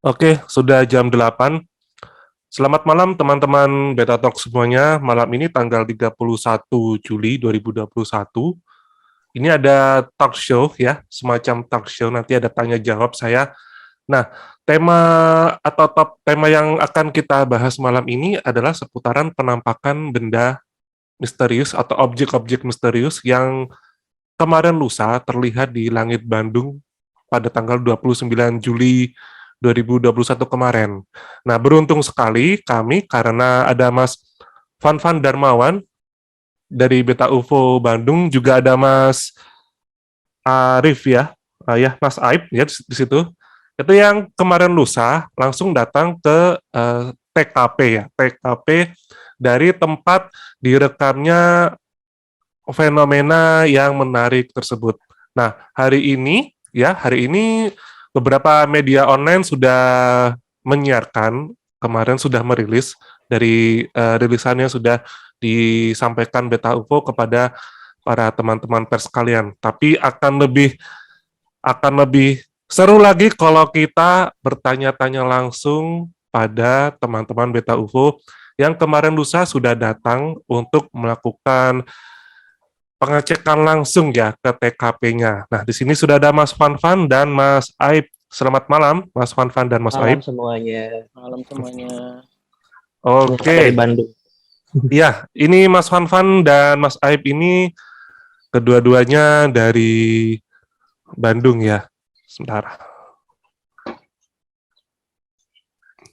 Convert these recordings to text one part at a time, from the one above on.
Oke, sudah jam 8. Selamat malam teman-teman Beta Talk semuanya. Malam ini tanggal 31 Juli 2021. Ini ada talk show ya, semacam talk show. Nanti ada tanya jawab saya. Nah, tema atau tema yang akan kita bahas malam ini adalah seputaran penampakan benda misterius atau objek-objek misterius yang kemarin lusa terlihat di langit Bandung pada tanggal 29 Juli 2021 kemarin. Nah, beruntung sekali kami karena ada Mas Van Darmawan dari Beta UFO Bandung, juga ada Mas Arif ya, ya Mas Aib ya di situ. Itu yang kemarin lusa langsung datang ke TKP ya, TKP dari tempat direkamnya fenomena yang menarik tersebut. Nah, hari ini beberapa media online sudah menyiarkan, kemarin sudah merilis dari rilisannya sudah disampaikan Beta UFO kepada para teman-teman pers sekalian. Tapi akan lebih seru lagi kalau kita bertanya-tanya langsung pada teman-teman Beta UFO yang kemarin lusa sudah datang untuk melakukan pengecekan langsung ya ke TKP-nya. Nah, di sini sudah ada Mas Van dan Mas Aib. Selamat malam, Mas Van dan Mas Malam Aib. semuanya. Malam semuanya. Ini dari Oke, Bandung. ya, ini Mas Van dan Mas Aib ini kedua-duanya dari Bandung ya. Sebentar.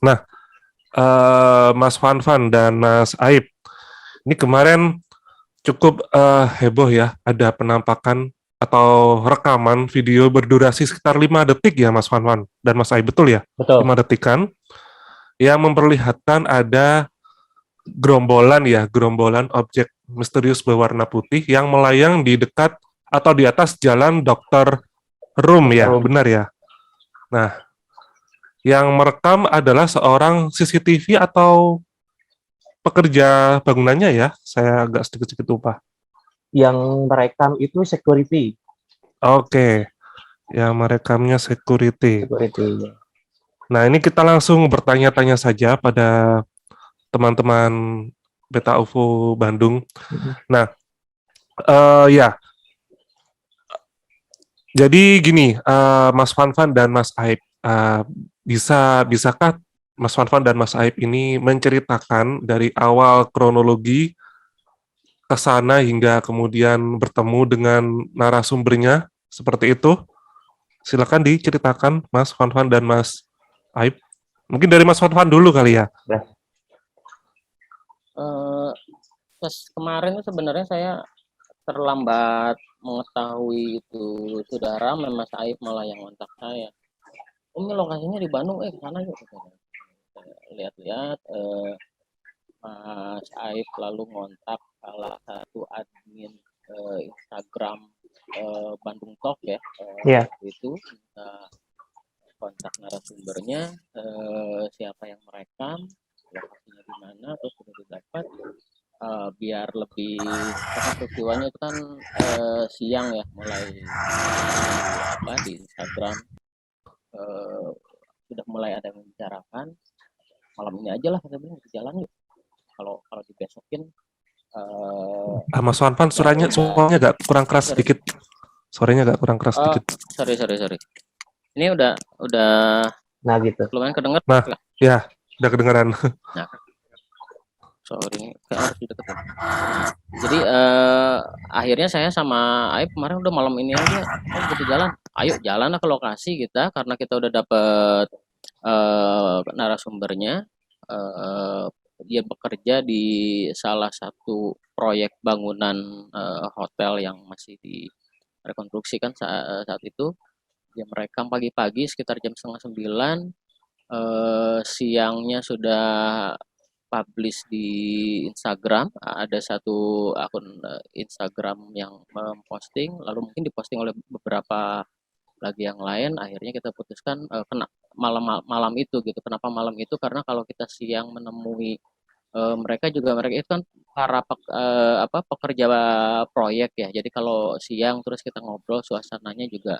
Nah, Mas Van dan Mas Aib, ini kemarin cukup heboh ya, ada penampakan atau rekaman video berdurasi sekitar 5 detik ya Mas Van dan Mas Aib, betul ya? Betul. 5 detikan yang memperlihatkan ada gerombolan objek misterius berwarna putih yang melayang di dekat atau di atas jalan Dr. Room ya, Room. benar ya? Nah, yang merekam adalah seorang CCTV atau pekerja bangunannya ya, saya agak sedikit-sedikit lupa. Yang merekam itu security. Oke, yang merekamnya security. Security. Nah, ini kita langsung bertanya-tanya saja pada teman-teman Beta UFO Bandung. Nah, ya, jadi gini, Mas Van dan Mas Aib, bisakah Mas Van dan Mas Aib ini menceritakan dari awal kronologi ke sana hingga kemudian bertemu dengan narasumbernya seperti itu? Silakan diceritakan Mas Van dan Mas Aib. Mungkin dari Mas Van dulu kali ya. Pas kemarin tuh sebenarnya saya terlambat mengetahui itu sudah ramai. Mas Aib malah yang kontak saya. Ini lokasinya di Bandung, ke sana yuk. Saya lihat-lihat, Mas Aib lalu ngontak salah satu admin Instagram Bandung Talk ya. Iya. Itu minta kontak narasumbernya, siapa yang merekam, lokasinya di mana, terus sudah didapat. Biar lebih karena peristiwanya itu kan siang ya, mulai di Instagram sudah mulai ada yang membicarakan malam ini aja lah, saya bilang di jalan yuk, kalau kalau dibesokin Mas Van, ya suaranya udah. suaranya agak kurang keras Sorry. sedikit. Suaranya agak kurang keras Oh, sedikit. sorry. Ini udah Nah gitu. lumayan kedenger Nah, lah. ya, udah kedengaran. Nah, sorry, kayak harus dideketin. Jadi akhirnya saya sama Aib kemarin udah malam ini aja, kita jalan. Ayo jalan lah ke lokasi kita, karena kita udah dapet narasumbernya. Dia bekerja di salah satu proyek bangunan hotel yang masih direkonstruksi kan saat itu. Dia merekam pagi-pagi sekitar jam setengah 9, siangnya sudah publish di Instagram. Ada satu akun Instagram yang memposting, lalu mungkin diposting oleh beberapa lagi yang lain. Akhirnya kita putuskan kena malam itu gitu. Kenapa malam itu? Karena kalau kita siang menemui mereka itu kan para pekerja proyek ya. Jadi kalau siang terus kita ngobrol, suasananya juga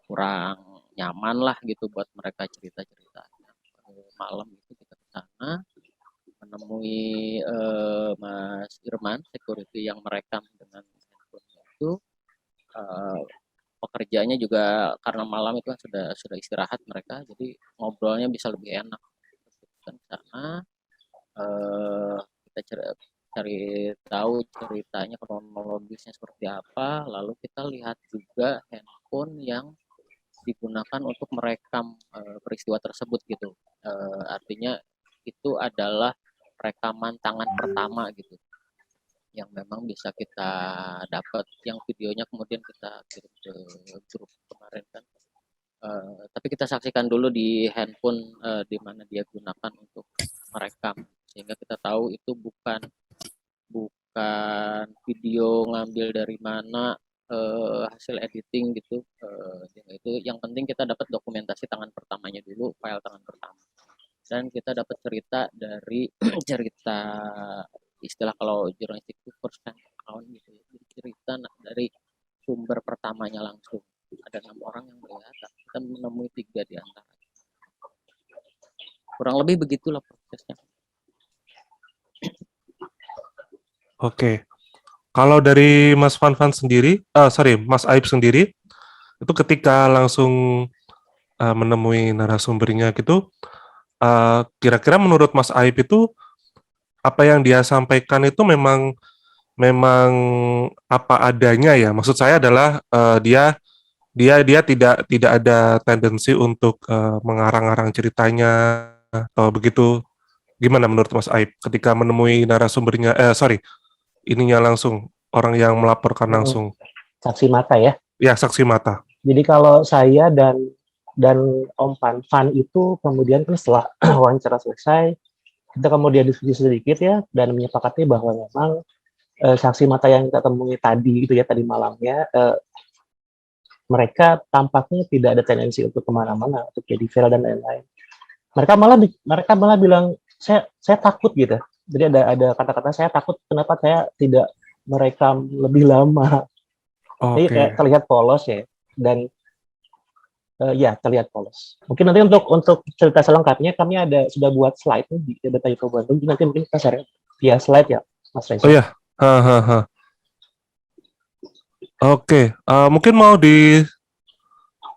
kurang nyaman lah gitu buat mereka cerita-cerita. Sudirman, security yang merekam dengan handphone itu, pekerjaannya juga karena malam itu kan sudah istirahat mereka, jadi ngobrolnya bisa lebih enak. Kan sana kita cari tahu ceritanya kronologisnya seperti apa, lalu kita lihat juga handphone yang digunakan untuk merekam peristiwa tersebut gitu. Artinya itu adalah rekaman tangan pertama gitu, yang memang bisa kita dapat, yang videonya kemudian kita kirim ke grup kemarin kan. Tapi kita saksikan dulu di handphone di mana dia gunakan untuk merekam, sehingga kita tahu itu bukan video ngambil dari mana, hasil editing gitu. Itu yang penting kita dapat dokumentasi tangan pertamanya dulu, file tangan pertama, dan kita dapat cerita dari cerita, istilah kalau jurnalistik itu first hand account gitu ya, jadi cerita dari sumber pertamanya langsung. Ada 6 orang yang melihat, kita menemui 3 di antara. Kurang lebih begitulah prosesnya. Oke. Kalau dari Mas Fanfan sendiri, Mas Aib sendiri, itu ketika langsung menemui narasumbernya gitu, kira-kira menurut Mas Aib itu apa yang dia sampaikan itu memang apa adanya ya? Maksud saya adalah dia tidak ada tendensi untuk mengarang-arang ceritanya atau begitu. Gimana menurut Mas Aib ketika menemui narasumbernya? Ininya langsung orang yang melaporkan langsung. Saksi mata ya. Ya, saksi mata. Jadi kalau saya dan Om Fan itu kemudian kan setelah wawancara selesai, kita kemudian diskusi sedikit ya, dan menyepakati bahwa memang saksi mata yang kita temui tadi gitu ya, tadi malamnya, mereka tampaknya tidak ada tendensi untuk kemana-mana, untuk jadi viral dan lain-lain. Mereka malah bilang, saya takut gitu. Jadi ada kata-kata, saya takut kenapa saya tidak merekam lebih lama. Jadi kayak terlihat polos ya, dan ya terlihat polos. Mungkin nanti untuk cerita selengkapnya kami sudah buat slide di Data Info Bandung. Nanti mungkin kita share via slide ya, Mas Reza. Oh ya, Oke, mungkin mau di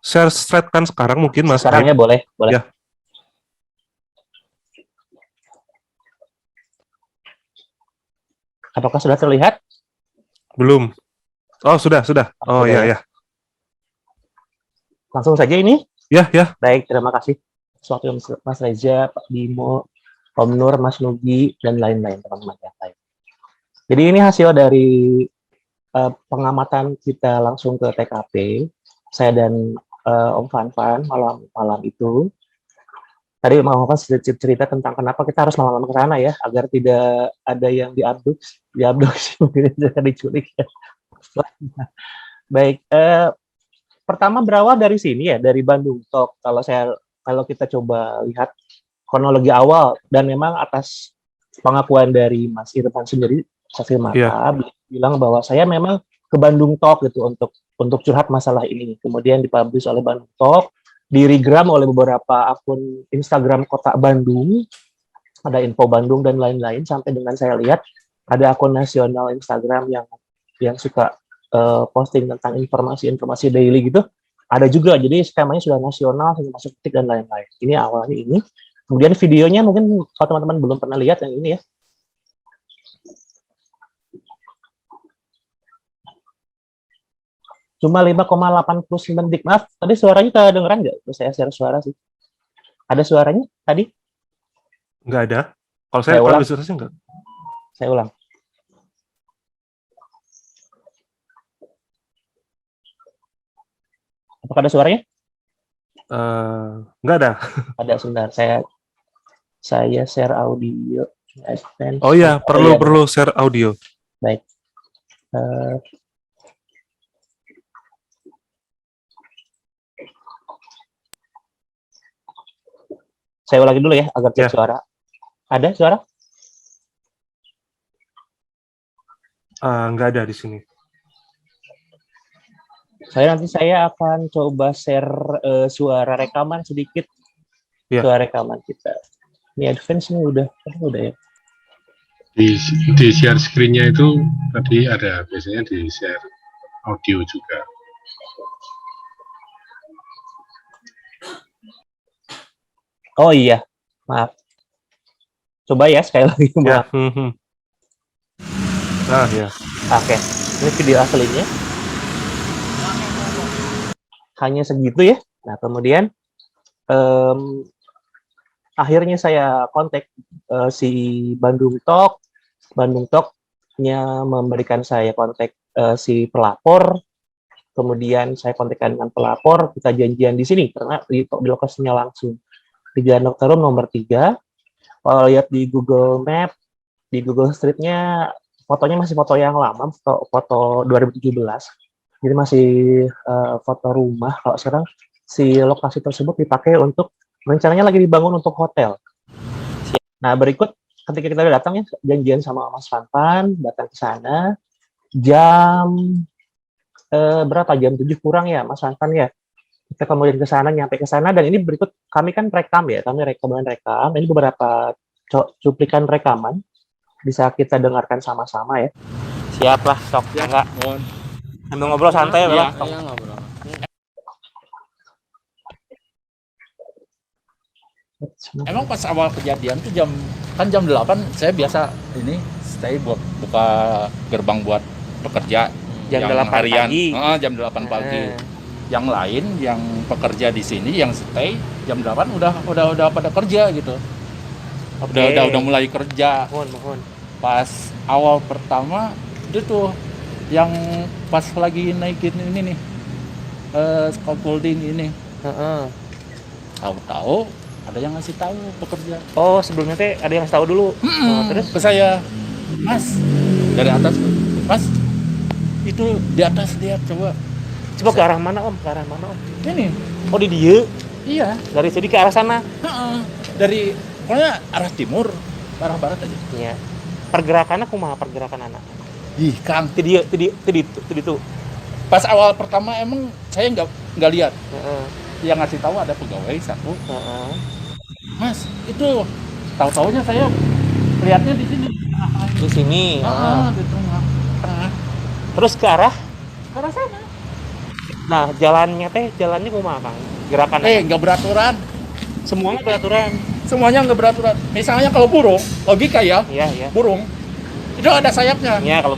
share slide kan sekarang mungkin Mas. Sekarang ya, boleh. Ya. Apakah sudah terlihat? Belum. Oh, sudah. Oh, ya. Langsung saja ini? Ya. Baik, terima kasih. Waktu Mas Reza, Pak Bimo, Om Nur, Mas Nugi, dan lain-lain, teman-teman yang lain. Jadi ini hasil dari pengamatan kita langsung ke TKP, saya dan Om Fanfan malam itu. Tadi mau cerita tentang kenapa kita harus malam-malam ke sana ya, agar tidak ada yang diabduksi mungkin diculik ya. Baik, pertama berawal dari sini ya, dari Bandung Talk. Kalau kita coba lihat kronologi awal, dan memang atas pengakuan dari Mas Irfan sendiri, saksi mata, bilang bahwa saya memang ke Bandung Talk gitu untuk curhat masalah ini. Kemudian dipublish oleh Bandung Talk, di-regram oleh beberapa akun Instagram Kota Bandung, ada Info Bandung dan lain-lain, sampai dengan saya lihat ada akun nasional Instagram yang suka posting tentang informasi daily gitu, ada juga. Jadi skemanya sudah nasional, masuk ketik dan lain-lain. Ini awalnya ini. Kemudian videonya mungkin kalau teman-teman belum pernah lihat yang ini ya. Cuma 5,89 detik. Maaf, tadi suaranya kedengeran nggak? Terus saya share suara sih. Ada suaranya tadi? Nggak ada. Kalau saya ulang. Enggak. Saya ulang. Apakah ada suaranya? Nggak ada. Ada, sebentar. Saya share audio. Oh iya, perlu share audio. Baik. Saya ulangi dulu ya, agar cek suara. Ada suara? Nggak ada di sini. Nanti saya akan coba share suara rekaman sedikit. Suara rekaman kita. Ini advance ini udah ya. Di, di share screen-nya itu tadi ada, biasanya di share audio juga. Oh iya, maaf. Coba ya sekali lagi. Ya. Maaf. Nah, ya. Oke, ini video aslinya. Hanya segitu ya. Nah, kemudian akhirnya saya kontak si Bandung Talk. Bandung Talk-nya memberikan saya kontak si pelapor. Kemudian saya kontakkan dengan pelapor, kita janjian di sini karena di lokasinya langsung di Jalan Dr. Rum nomor 3. Kalau lihat di Google Map, di Google Street-nya fotonya masih foto yang lama, foto 2017. Jadi masih foto rumah. Kalau sekarang si lokasi tersebut dipakai untuk rencananya lagi dibangun untuk hotel. Nah, berikut ketika kita udah datang ya, janjian sama Mas Fanfan, datang ke sana jam berapa? Jam 7 kurang ya, Mas Fanfan ya. Kita kemudian ke sana, nyampe ke sana, dan ini berikut kami kan rekam ya, kami rekam. Ini beberapa cuplikan rekaman, bisa kita dengarkan sama-sama ya. Siap lah, sok ya enggak. Sambil ngobrol santai ya, Iya, Bang. iya ngobrol. Emang pas awal kejadian tuh jam 8 saya biasa ini stay buat buka gerbang buat pekerja Jam yang 8 harian. pagi. Jam 8 pagi. Yang lain yang pekerja di sini yang stay jam 8 udah pada kerja gitu. Oke. Udah mulai kerja. Mohon. Pas awal pertama itu tuh yang pas lagi naikin ini nih scaffolding ini. Tahu-tahu ada yang ngasih tahu pekerja. Oh, sebelumnya teh ada yang tahu dulu. Terus Ke saya, Mas, dari atas, Mas, itu di atas lihat coba. coba ke arah mana, Om? Ke arah mana, Om? Ini, Oh, di dia. iya, Dari sini ke arah sana. dari pokoknya arah timur, ke arah barat aja. Iya. Pergerakannya kumaha pergerakan anak? Ih, Kang, Ti itu. pas awal pertama emang saya nggak lihat. Heeh. Yang ngasih tahu ada pegawai satu. Heeh. Mas, itu tahu-taunya saya lihatnya di sini. Di sini. Di tengah. Terus ke arah. Ke arah sana. Nah, jalannya kumaha, Kang? Gerakannya. Nggak beraturan. Semuanya beraturan. Semuanya nggak beraturan. Misalnya kalau burung, logika ya, Iya. burung itu ada sayapnya. Iya, kalau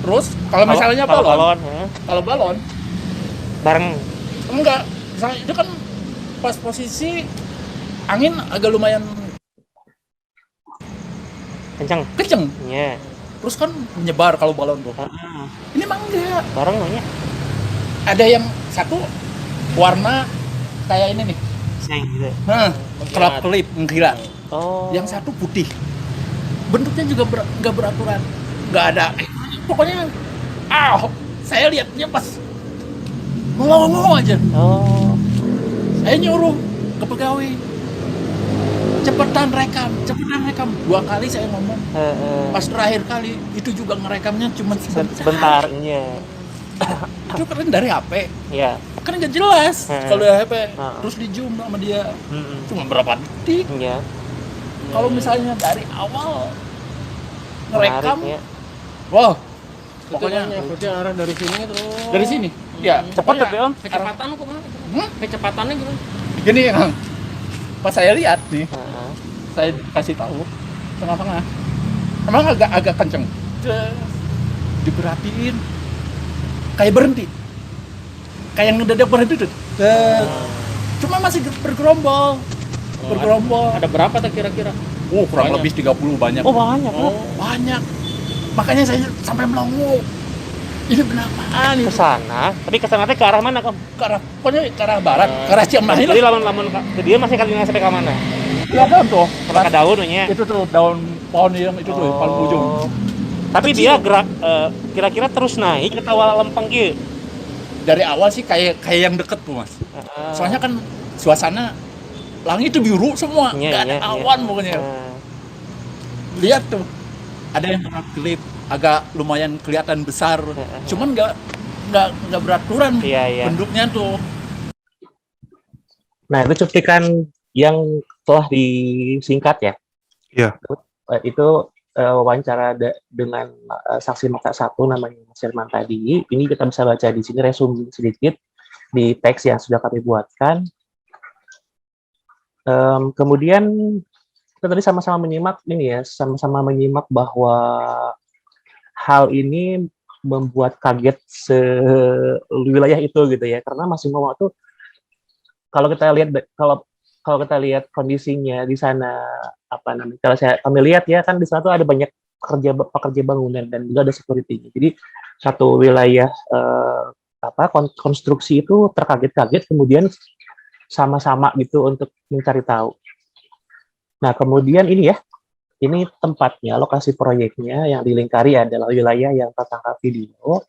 Terus kalau misalnya balon, kalau balon bareng. enggak, misalnya itu kan pas posisi angin agak lumayan Kenceng. kenceng, Iya. terus kan menyebar kalau balon tuh. Ini mah enggak, Bareng namanya. ada yang satu warna kayak ini nih, Seng gitu. kelap-kelip mengkilat. Oh. Yang satu putih, bentuknya juga nggak beraturan, nggak ada. Pokoknya, saya lihatnya pas melongo aja. Oh. Saya nyuruh ke pegawai, cepetan rekam. 2 kali saya ngomong. Pas terakhir kali itu juga ngerekamnya cuma Sebentar. Iya. Itu kan dari HP, Iya. kan nggak jelas kalau dari HP. Terus di zoom sama dia, cuma berapa detik. Iya. Kalau misalnya dari awal ngerekam, Menarik, ya. wah, pokoknya Itu arah dari sini terus. dari sini, ya Cepat tapi, Om. Kecepatan kemana? Kecepatannya gimana? gini Kang. Pas saya lihat nih, Heeh. saya kasih tahu tengah-tengah, emang agak kenceng. Diperhatiin, kayak berhenti, kayak ngedadak berhenti tuh. Cuma masih bergerombol. Ada berapa tuh kira-kira? Kurang lebih 30 banyak. Oh, banyak. Banyak. Makanya saya sampai melongo. Ini kenapaan Ke itu? sana. Tapi ke sana teh ke arah mana, Kang? Pokoknya ke arah barat, ke arah Cimahi Jadi lah. lamun ke dia masih kali sampai ke mana? Kelihatan tuh. Ke daun nya. Itu tuh daun pohon yang itu tuh paling ujung. Tapi Kecil. dia gerak kira-kira terus naik ke tawa lempeng gitu. Dari awal sih kayak yang deket tuh, Mas. Soalnya kan suasana langit itu biru semua, nggak ada awan pokoknya. Lihat tuh, ada yang kelip agak lumayan kelihatan besar, cuman nggak beraturan bentuknya tuh. Nah, itu cuplikan yang telah disingkat ya. Iya. Itu wawancara dengan saksi mata satu namanya Mas Irman tadi. Ini kita bisa baca di sini resume sedikit di teks yang sudah kami buatkan. Kemudian kita tadi sama-sama menyimak ini ya, sama-sama menyimak bahwa hal ini membuat kaget wilayah itu gitu ya, karena masih ngomong tuh kalau kita lihat kondisinya di sana, apa namanya, kalau kami lihat ya kan di sana tuh ada banyak pekerja bangunan dan juga ada security. Jadi satu wilayah konstruksi itu terkaget-kaget, kemudian sama-sama gitu untuk mencari tahu. Nah kemudian ini tempatnya, lokasi proyeknya yang dilingkari adalah wilayah yang tertangkap video.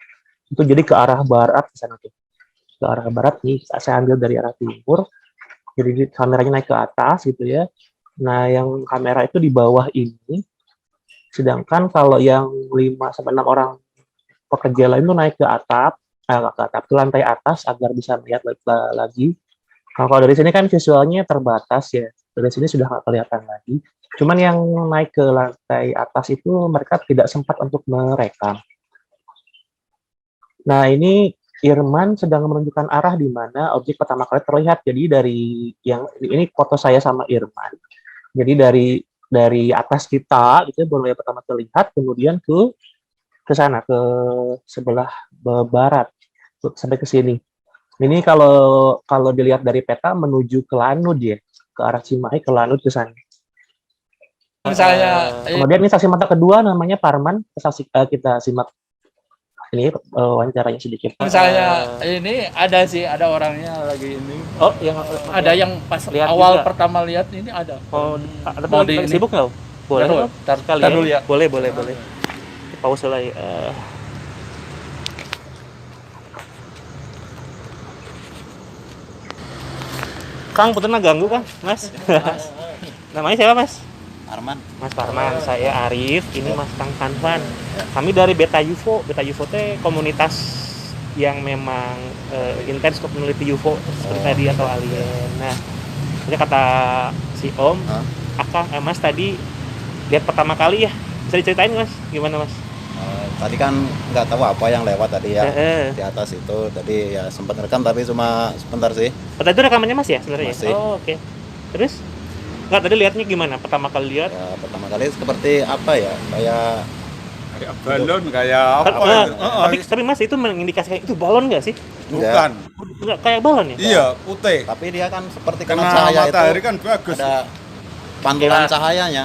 Itu jadi ke arah barat di sana tuh. Ke arah barat nih, saya ambil dari arah timur. Jadi kameranya naik ke atas gitu ya. Nah, yang kamera itu di bawah ini. Sedangkan kalau yang 5 sampai 6 orang pekerja lain itu naik ke atap, ke lantai atas agar bisa melihat lagi. Kalau dari sini kan visualnya terbatas ya. Dari sini sudah nggak kelihatan lagi. Cuman yang naik ke lantai atas itu mereka tidak sempat untuk merekam. Nah, ini Irman sedang menunjukkan arah di mana objek pertama kali terlihat. Jadi dari ini foto saya sama Irman. Jadi dari atas kita itu baru yang pertama terlihat, kemudian ke sana, ke sebelah barat sampai ke sini. Ini kalau dilihat dari peta menuju ke Lanud ya, ke arah Cimahi, ke Lanud ke sana. Kemudian ini saksi mata kedua namanya Parman, kita simak ini wawancaranya sedikit. Ini ada orangnya lagi ini. Oh, yang Ada yang pas lihat awal juga. Pertama lihat ini ada. Oh, ada Mau lagi ini. sibuk nggak? Boleh. Tar Sekali dulu ya. Boleh. Pause lagi. Kang, punten ganggu Kang, Mas. Namanya siapa Mas? Arman. Mas Parman, saya Arif, ini Mas Kang Kanvan. Kami dari Beta UFO. Beta UFO teh komunitas yang memang intens untuk meneliti UFO seperti tadi atau alien. Nah, ini kata si Om, Mas tadi lihat pertama kali ya. Bisa diceritain Mas, gimana Mas? Tadi kan nggak tahu apa yang lewat tadi ya di atas itu. Tadi ya sempat rekam tapi cuma sebentar sih. Pada itu rekamannya Mas ya sebenarnya? Masih. Oh, oke. Terus? Nggak, tadi lihatnya gimana? Pertama kali lihat? Ya, pertama kali seperti apa ya? Kayak balon kayak apa? Tapi Mas itu mengindikasikan itu balon nggak sih? Bukan. Nggak kayak balon ya? Iya, putih. tapi dia kan seperti kena Kena cahaya matahari itu kan bagus. ada pantulan cahayanya.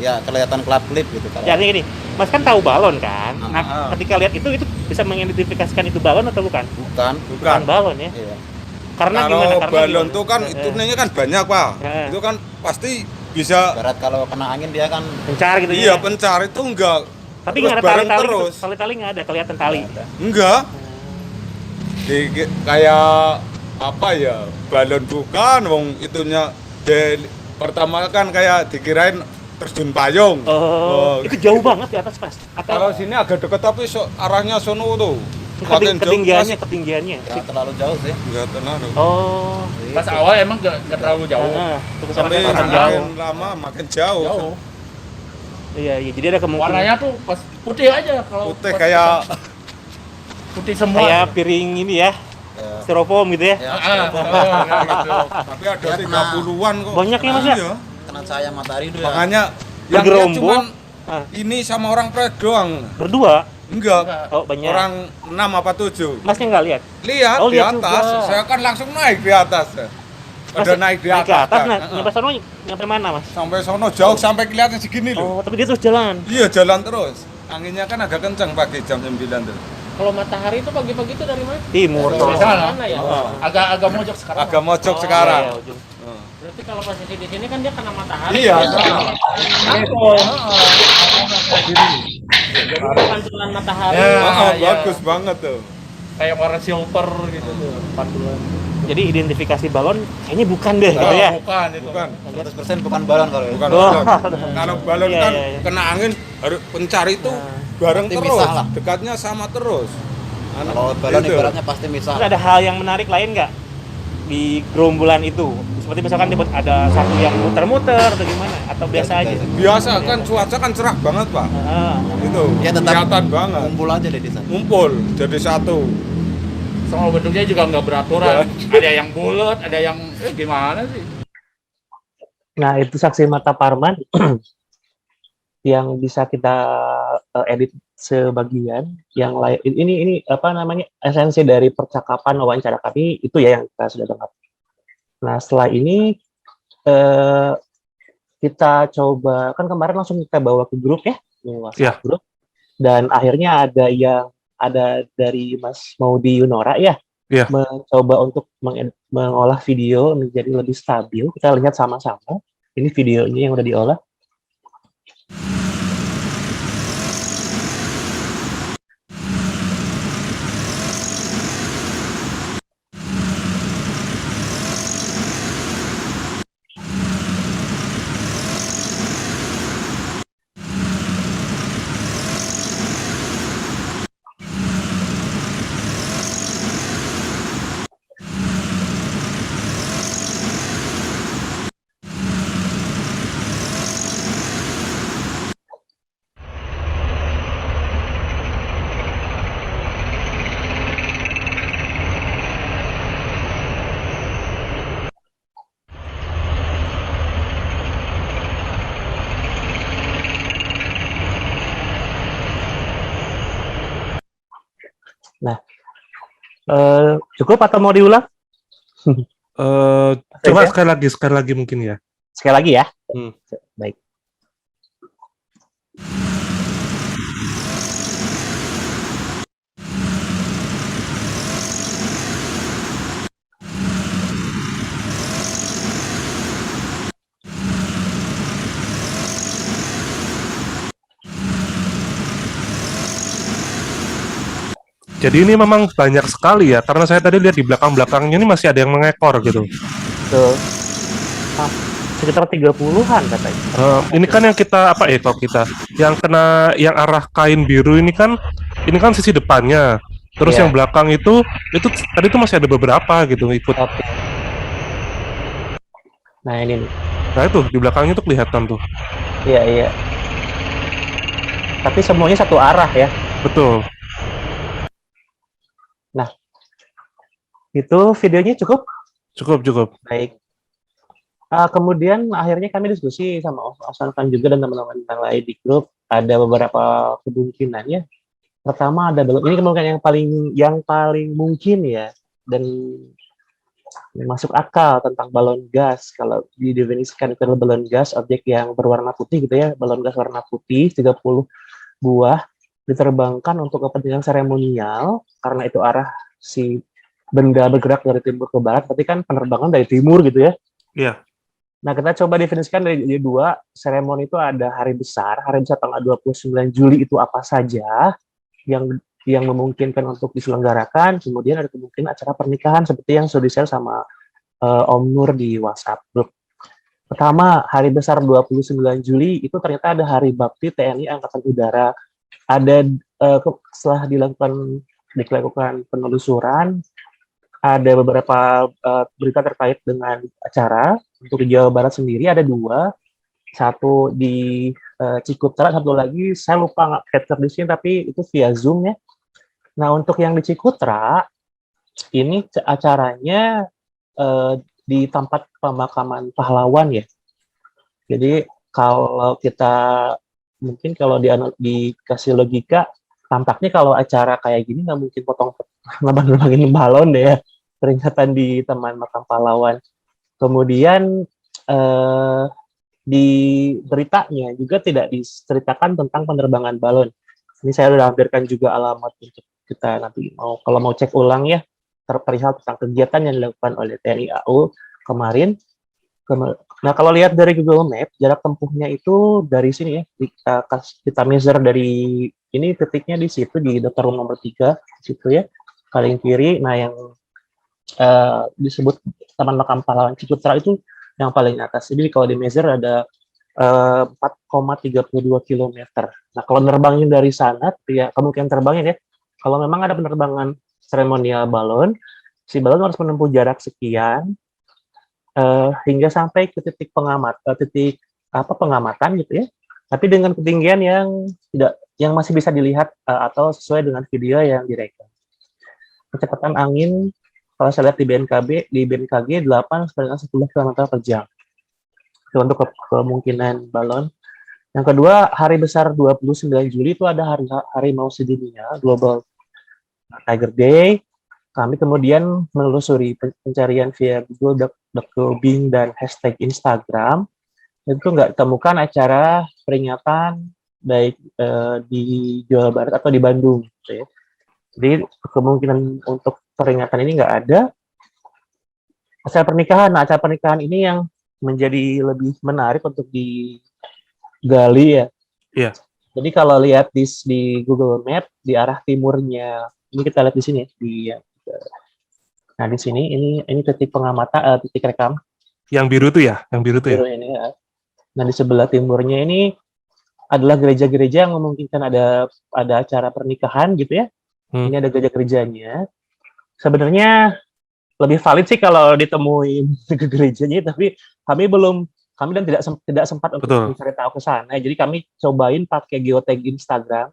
Ya kelihatan kelap-kelip gitu kalau. Ya gini, Mas kan tahu balon kan? Nah, ketika lihat itu bisa mengidentifikasikan itu balon atau bukan? Bukan. Bukan balon ya? Iya. Karena Kalau gimana? Karena balon gimana? tuh kan itunya kan banyak, Pak. Itu kan pasti bisa Barat kalau kena angin dia kan pencar gitu iya ya? pencar itu enggak. Tapi terus nggak ada bareng tali-tali terus. gitu. Tali-tali nggak ada, kelihatan tali. Enggak. Kayak apa ya? Balon bukan wong itunya pertama kan kayak dikirain terjun payung. Itu jauh banget di atas Mas. Kalau sini agak dekat tapi arahnya sono tuh. Makin jauh, ketinggiannya. ya terlalu jauh sih. enggak terlalu. Oh. Pas awal emang nggak terlalu jauh. Tapi Sampai jauh. makin lama makin jauh. Jauh. Iya, jadi ada kemungkinan. Warnanya tuh pas putih aja kalau Putih pas kayak putih semua. kayak piring ini ya. Styrofoam gitu ya. tapi ada 30-an kok. Banyak ya Mas ya? Iya. Kena cahaya matahari itu ya. Makanya yang lihat Bergerombol. cuman Ah. ini sama orang pred doang. Berdua. Enggak. Oh, banyak. Orang 6 apa 7. Masnya nggak lihat? Lihat Oh, di lihat atas. juga. Saya kan langsung naik di atas. Udah naik di atas. Ke atas, kan. nah, nyampe sono nyampe mana Mas? Sampai sono jauh sampai kelihatan segini Oh, loh. tapi dia terus jalan. Iya, jalan terus. Anginnya kan agak kencang pagi jam 9 tuh. Kalau matahari itu pagi-pagi itu dari mana? Timur. Dari sono. sana. Mana ya? Agak mojok sekarang. Agak mojok Oh, sekarang. iya, ujung. Berarti kalau posisi di sini kan dia kena matahari. Iya. Jadi pantulan matahari. Ya. iya. Bagus banget tuh. Kayak warna silver gitu tuh. Pantulan. Jadi identifikasi balon kayaknya bukan deh gitu ya. Bukan itu. Bukan. 100% bukan balon kalau itu. Bukan Oh. balon. Kalau balon Iya, kan iya, iya. kena angin harus pencari itu bareng Pasti terus, misah lah. dekatnya sama terus. Kalau balon Gitu. ibaratnya pasti misal. Terus ada hal yang menarik lain nggak di gerombolan itu? Seperti misalkan ada satu yang muter-muter atau gimana? Atau biasa aja? Biasa kan cuaca kan cerah banget Pak. Itu Ya tetap kelihatan banget. ngumpul aja deh di sana. Ngumpul jadi satu. Semua bentuknya juga nggak beraturan. Ada yang bulat, ada yang gimana sih? Nah, itu saksi mata Parman yang bisa kita edit sebagian. Yang lain ini apa namanya, esensi dari percakapan wawancara kami itu ya yang kita sudah dengar. Nah, setelah ini kita coba, kan kemarin langsung kita bawa ke grup ya, WhatsApp grup, dan akhirnya ada dari Mas Maudi Yunora ya, mencoba untuk mengolah video menjadi lebih stabil. Kita lihat sama-sama. Ini videonya yang udah diolah. Nah, cukup atau mau diulang? Coba sekali lagi mungkin ya. Sekali lagi ya. Baik. Jadi ini memang banyak sekali ya, karena saya tadi lihat di belakang-belakangnya ini masih ada yang mengekor gitu. Tuh. Sekitar 30-an katanya. Ini kan yang kita kalau kita yang kena yang arah kain biru ini kan sisi depannya. Terus yang belakang itu tadi itu masih ada beberapa gitu ikut. Oke. Nah, ini nih. Nah itu di belakangnya tuh kelihatan tuh. Iya. Tapi semuanya satu arah ya. Betul. Nah, itu videonya cukup? Cukup. Baik. Kemudian akhirnya kami diskusi sama Osankan juga dan teman-teman yang lain di grup. Ada beberapa kemungkinannya. Pertama ada ini kemungkinan yang paling mungkin ya, dan yang masuk akal tentang balon gas. Kalau didefinisikan itu balon gas, objek yang berwarna putih gitu ya, balon gas warna putih 30 buah diterbangkan untuk kepentingan seremonial, karena itu arah si benda bergerak dari timur ke barat, berarti kan penerbangan dari timur gitu ya. Iya. Nah, kita coba definisikan dari dua, seremoni itu ada hari besar tanggal 29 Juli itu apa saja yang memungkinkan untuk diselenggarakan, kemudian ada kemungkinan acara pernikahan seperti yang sudah di-share sama Om Nur di WhatsApp group. Pertama, hari besar 29 Juli itu ternyata ada hari bakti TNI Angkatan Udara. Ada setelah dilakukan penelusuran, ada beberapa berita terkait dengan acara. Untuk di Jawa Barat sendiri ada 2, satu di Cikutra, satu lagi saya lupa nggak capture di sini, tapi itu via Zoom ya. Nah, untuk yang di Cikutra ini acaranya di tempat pemakaman pahlawan ya. Jadi kalau kita mungkin kalau dikasih logika, tampaknya kalau acara kayak gini nggak mungkin ngebangin balon deh ya, peringatan di Taman Makam Pahlawan. Kemudian di beritanya juga tidak diceritakan tentang penerbangan balon. Ini saya sudah lampirkan juga alamat untuk kita nanti kalau mau cek ulang ya, perihal tentang kegiatan yang dilakukan oleh TNI AU kemarin. Nah, kalau lihat dari Google Map, jarak tempuhnya itu dari sini ya, kita measure dari ini titiknya di situ di daftar nomor 3 situ ya, paling kiri. Nah, yang disebut Taman Makam Pahlawan Cikutra itu yang paling atas. Jadi kalau di measure ada 4,32 km. Nah, kalau nerbangin dari sana, ya kemungkinan terbangin ya. Kalau memang ada penerbangan seremonial balon, si balon harus menempuh jarak sekian hingga sampai ke titik pengamatan gitu ya. Tapi dengan ketinggian yang masih bisa dilihat atau sesuai dengan video yang direkam. Kecepatan angin kalau saya lihat di BMKG 8 sampai dengan 10 km per jam. Itu untuk kemungkinan balon. Yang kedua, hari besar 29 Juli itu ada hari harimau sedunia, Global Tiger Day. Kami kemudian menelusuri pencarian via Google, Bing, dan hashtag Instagram. Itu nggak temukan acara peringatan baik di Jawa Barat atau di Bandung. Gitu ya. Jadi kemungkinan untuk peringatan ini nggak ada. Acara pernikahan ini yang menjadi lebih menarik untuk digali ya. Iya. Jadi kalau lihat di Google Map di arah timurnya, ini kita lihat di sini nah di sini ini titik pengamatan, titik rekam. Yang biru tuh ya, Biru ini ya. Nah di sebelah timurnya ini adalah gereja-gereja yang memungkinkan ada acara pernikahan gitu ya. Ini ada gereja-gerejanya. Sebenarnya lebih valid sih kalau ditemuin ke gerejanya, tapi kami tidak sempat untuk mencari tahu ke sana. Jadi kami cobain pakai geotag Instagram.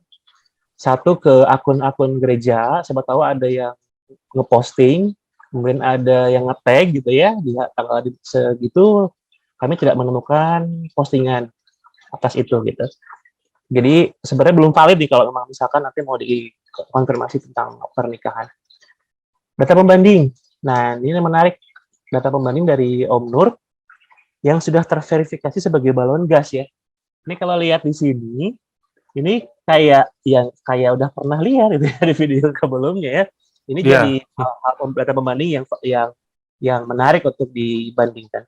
Satu ke akun-akun gereja, siapa tahu ada yang ngeposting, kemudian ada yang nge-tag gitu ya, di tanggal segitu kami tidak menemukan postingan atas itu gitu. Jadi sebenarnya belum valid nih kalau memang misalkan nanti mau dikonfirmasi tentang pernikahan. Data pembanding. Nah, ini menarik. Data pembanding dari Om Nur yang sudah terverifikasi sebagai balon gas ya. Ini kalau lihat di sini, ini kayak udah pernah lihat itu ya, di video sebelumnya ya. Ini jadi data pembanding yang menarik untuk dibandingkan.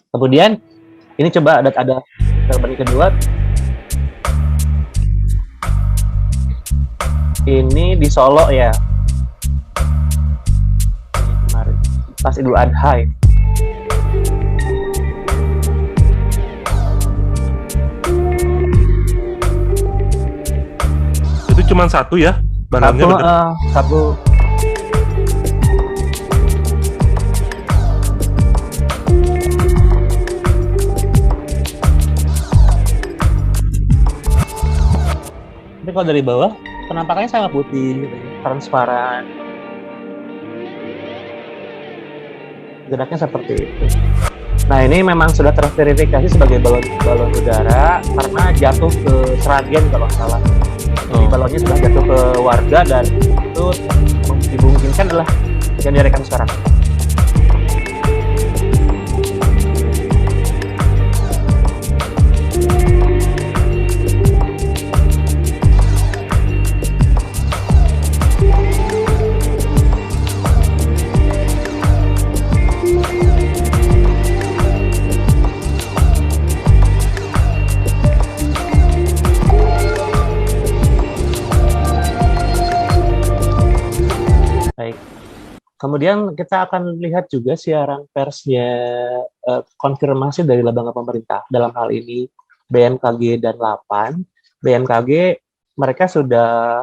Kemudian ini coba ada data pembanding kedua. Ini di Solo ya. Ini kemarin pas Idul Adha ya. Itu cuma satu ya balonnya? Satu. Tapi kalau dari bawah penampakannya sangat putih, gitu, transparan. Geraknya seperti itu. Nah ini memang sudah terverifikasi sebagai balon udara karena jatuh ke Sragen kalau nggak salah. Jadi balonnya sudah jatuh ke warga dan itu dimungkinkan adalah yang direkam sekarang. Kemudian kita akan lihat juga siaran persnya konfirmasi dari lembaga pemerintah, dalam hal ini BMKG dan LAPAN. BMKG mereka sudah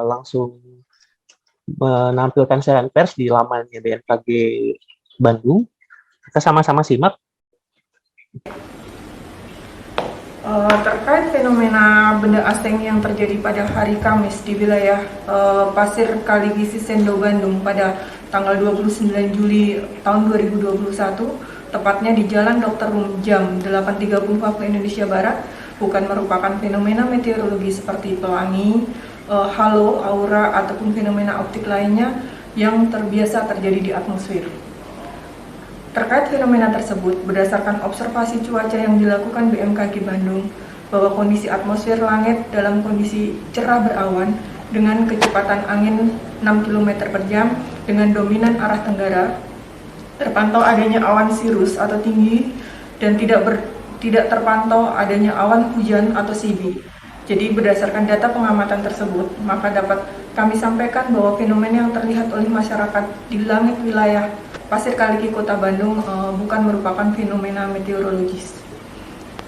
langsung menampilkan siaran pers di lamannya BMKG Bandung. Kita sama-sama simak. Terkait fenomena benda asing yang terjadi pada hari Kamis di wilayah Pasir Kaligisi Sendo Bandung pada tanggal 29 Juli tahun 2021, tepatnya di Jalan Dr. Rum jam 8.30 waktu Indonesia Barat, bukan merupakan fenomena meteorologi seperti pelangi, halo, aura, ataupun fenomena optik lainnya yang terbiasa terjadi di atmosfer. Terkait fenomena tersebut, berdasarkan observasi cuaca yang dilakukan BMKG Bandung, bahwa kondisi atmosfer langit dalam kondisi cerah berawan dengan kecepatan angin 6 km per jam dengan dominan arah tenggara, terpantau adanya awan sirus atau tinggi dan tidak terpantau adanya awan hujan atau sibi. Jadi berdasarkan data pengamatan tersebut, maka dapat kami sampaikan bahwa fenomena yang terlihat oleh masyarakat di langit wilayah Pasir Kaliki Kota Bandung bukan merupakan fenomena meteorologis.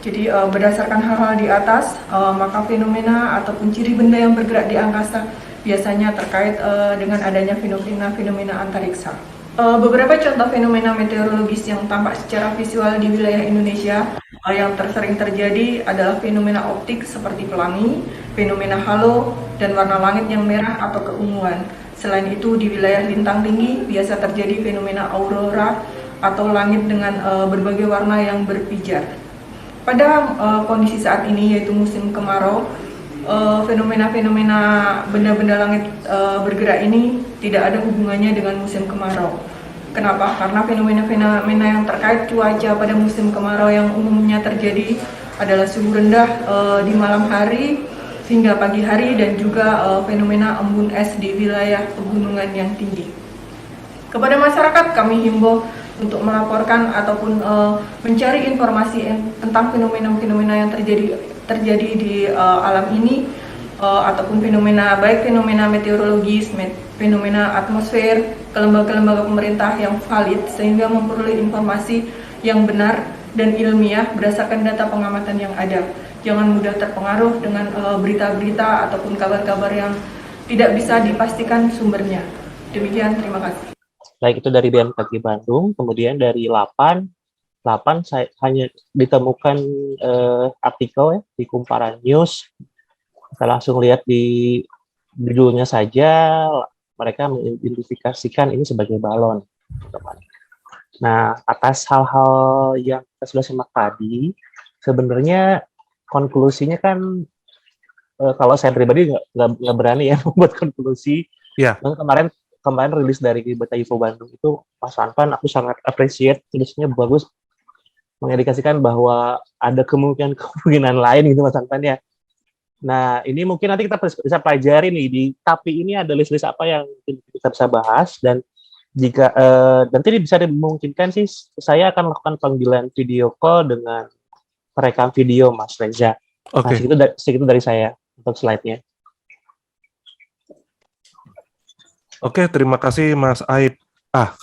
Jadi berdasarkan hal-hal di atas, maka fenomena ataupun ciri benda yang bergerak di angkasa biasanya terkait dengan adanya fenomena antariksa. Beberapa contoh fenomena meteorologis yang tampak secara visual di wilayah Indonesia yang tersering terjadi adalah fenomena optik seperti pelangi, fenomena halo, dan warna langit yang merah atau keunguan. Selain itu, di wilayah lintang tinggi biasa terjadi fenomena aurora atau langit dengan berbagai warna yang berpijar. Pada kondisi saat ini, yaitu musim kemarau, fenomena-fenomena benda-benda langit bergerak ini tidak ada hubungannya dengan musim kemarau. Kenapa? Karena fenomena-fenomena yang terkait cuaca pada musim kemarau yang umumnya terjadi adalah suhu rendah di malam hari hingga pagi hari dan juga fenomena embun es di wilayah pegunungan yang tinggi. Kepada masyarakat kami himbau untuk melaporkan ataupun mencari informasi tentang fenomena-fenomena yang terjadi di alam ini ataupun fenomena baik fenomena meteorologis, fenomena atmosfer ke lembaga-lembaga pemerintah yang valid sehingga memperoleh informasi yang benar dan ilmiah berdasarkan data pengamatan yang ada. Jangan mudah terpengaruh dengan berita-berita ataupun kabar-kabar yang tidak bisa dipastikan sumbernya. Demikian, terima kasih. Baik, itu dari BMKG Bandung. Kemudian dari 8 saya hanya ditemukan artikel ya di Kumparan News. Kita langsung lihat di judulnya saja, mereka mengidentifikasikan ini sebagai balon. Nah, atas hal-hal yang kita sudah simak tadi, sebenarnya konklusinya kan kalau saya pribadi nggak berani ya membuat konklusi. Ya. Dan kemarin rilis dari Beta UFO Bandung itu, Mas Anpan, aku sangat appreciate, tulisnya bagus, mengindikasikan bahwa ada kemungkinan lain gitu Mas Anpan ya. Nah, ini mungkin nanti kita bisa pelajari nih, tapi ini ada list-list apa yang kita bisa bahas, dan jika nanti bisa dimungkinkan sih, saya akan lakukan panggilan video call dengan perekam video Mas Reza. Oke. Nah, segitu dari saya untuk slide-nya. Oke, terima kasih Mas Aib.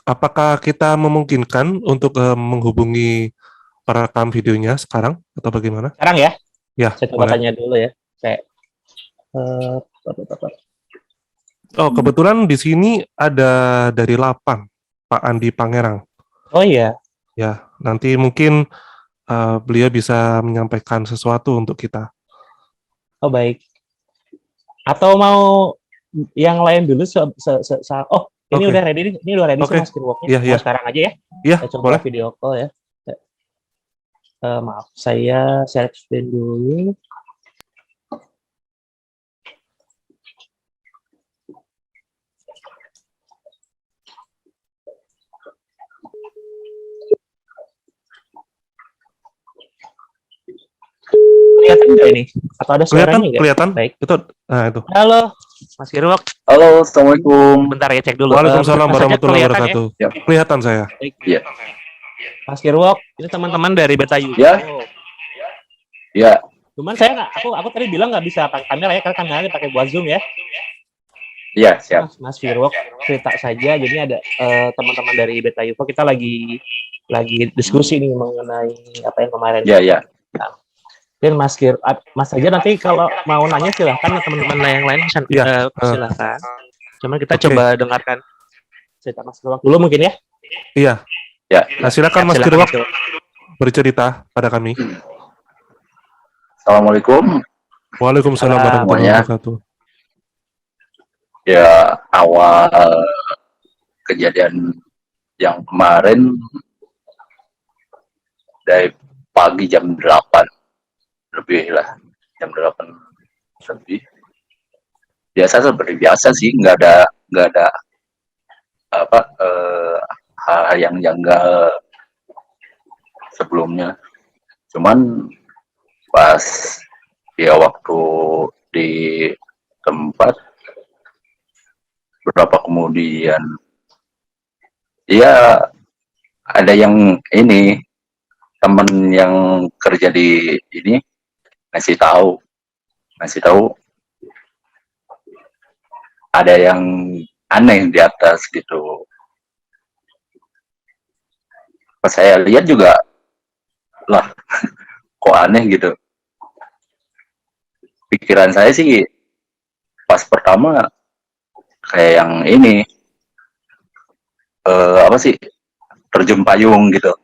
Apakah kita memungkinkan untuk menghubungi perekam videonya sekarang atau bagaimana? Sekarang ya? Ya, Saya coba boleh. tanya dulu ya. Kebetulan di sini ada dari Lapang, Pak Andi Pangerang. Oh iya. Ya, nanti mungkin beliau bisa menyampaikan sesuatu untuk kita. Oh baik. Atau mau yang lain dulu? Ini udah ready. Ini udah ready sih Mas Kirwalk-nya. Iya. Sekarang aja ya. Iya, Saya coba boleh. video call ya. Maaf, saya share screen dulu. Kelihatan nggak ini? Atau ada suaranya nggak? Kelihatan. Baik. Itu. Halo, Mas Kirwalk. Halo, Assalamualaikum. Bentar ya, cek dulu. Waalaikumsalam warahmatullahi wabarakatuh. Ya? Kelihatan saya. Iya. Mas Kirwalk, ini teman-teman dari Beta UFO. Ya. Ya. Cuman aku tadi bilang nggak bisa pakai kamera ya, karena kameranya pakai buat Zoom ya. Iya, siap. Mas Kirwalk cerita saja. Jadi ada teman-teman dari Beta UFO, kita lagi diskusi nih mengenai apa yang kemarin. Iya. Nah, dan Mas aja nanti kalau mau nanya silahkan, teman-teman yang lain silahkan. Cuman kita coba dengarkan cerita Mas Kirwalk dulu mungkin ya. Iya. Ya. Nah, silakan Mas Kirwalk bercerita pada kami. Assalamualaikum. Waalaikumsalam warahmatullahi wabarakatuh. Ya, awal kejadian yang kemarin dari pagi jam 8 lebih lah, jam 8 lebih. Biasa seperti biasa sih, nggak ada hal yang janggal sebelumnya. Cuman pas ya waktu di tempat berapa kemudian ya ada yang ini temen yang kerja di ini ngasih tahu ada yang aneh di atas gitu. Pas saya lihat juga lah kok aneh gitu. Pikiran saya sih pas pertama kayak yang ini apa sih, terjun payung gitu.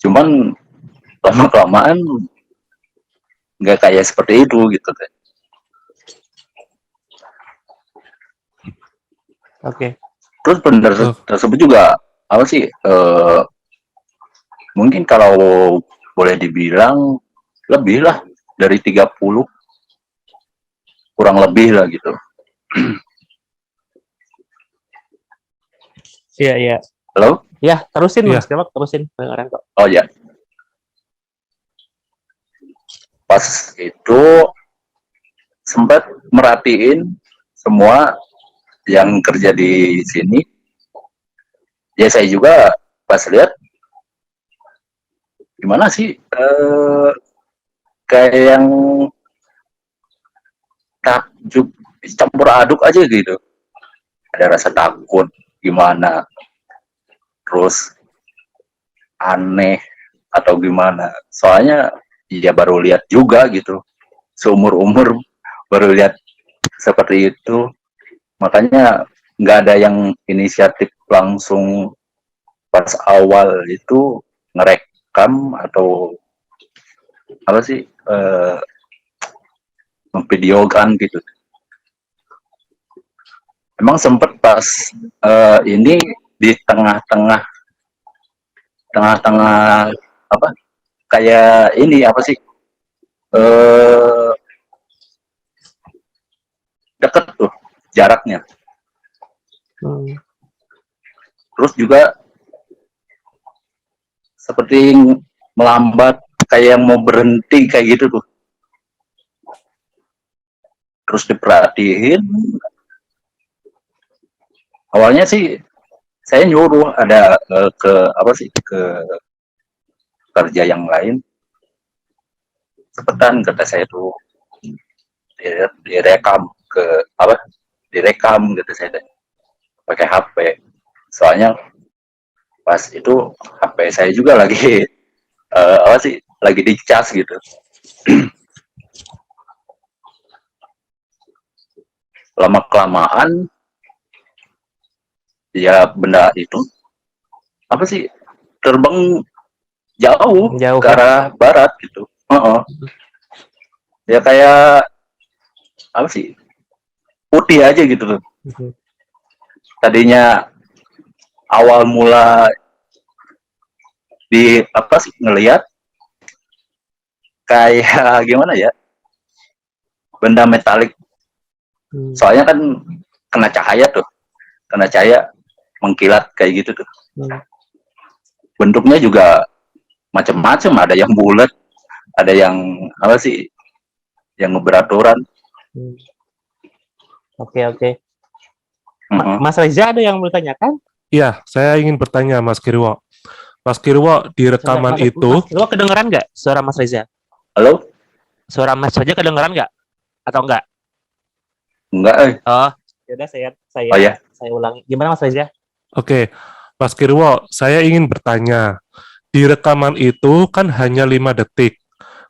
Cuman lama-kelamaan nggak kayak seperti itu gitu. Oke. Terus benda tersebut juga apa sih, mungkin kalau boleh dibilang lebih lah dari 30, kurang lebih lah gitu. Iya, iya. Halo? Ya, terusin Iya. Mas Dewak, terusin. Dengeran kok. Oh ya. Pas itu sempat merhatiin semua yang kerja di sini. Ya saya juga pas lihat gimana sih, kayak yang takjub campur aduk aja gitu. Ada rasa takut gimana, terus aneh atau gimana. Soalnya ya baru lihat juga gitu. Seumur-umur baru lihat seperti itu. Makanya nggak ada yang inisiatif langsung pas awal itu ngerekam atau apa sih, memvideokan gitu. Emang sempet pas ini di tengah-tengah apa kayak ini apa sih, deket tuh jaraknya. Terus juga seperti melambat kayak yang mau berhenti kayak gitu tuh. Terus diperhatiin, awalnya sih saya nyuruh ada ke apa sih, ke kerja yang lain, cepetan kata saya tuh direkam ke apa, direkam gitu saya pakai HP. Soalnya pas itu HP saya juga lagi apa sih, lagi dicas gitu. Lama kelamaan ya benda itu apa sih, terbang jauh ke arah barat gitu. Ya kayak apa sih, putih aja gitu tuh. Tadinya awal mula di apa sih, ngelihat kayak gimana ya, benda metalik. Soalnya kan kena cahaya tuh, kena cahaya mengkilat kayak gitu tuh. Bentuknya juga macam-macam, ada yang bulat, ada yang apa sih, yang beraturan. Oke. Mas Reza ada yang mau ditanyakan? Iya, saya ingin bertanya Mas Kirwo. Mas Kirwo, di rekaman itu... Mas Kirwo kedengeran nggak suara Mas Reza? Halo? Suara Mas Reza kedengeran nggak? Atau enggak? Enggak. Oh, yaudah saya ulangi. Gimana Mas Reza? Oke, Mas Kirwo, saya ingin bertanya. Di rekaman itu kan hanya 5 detik.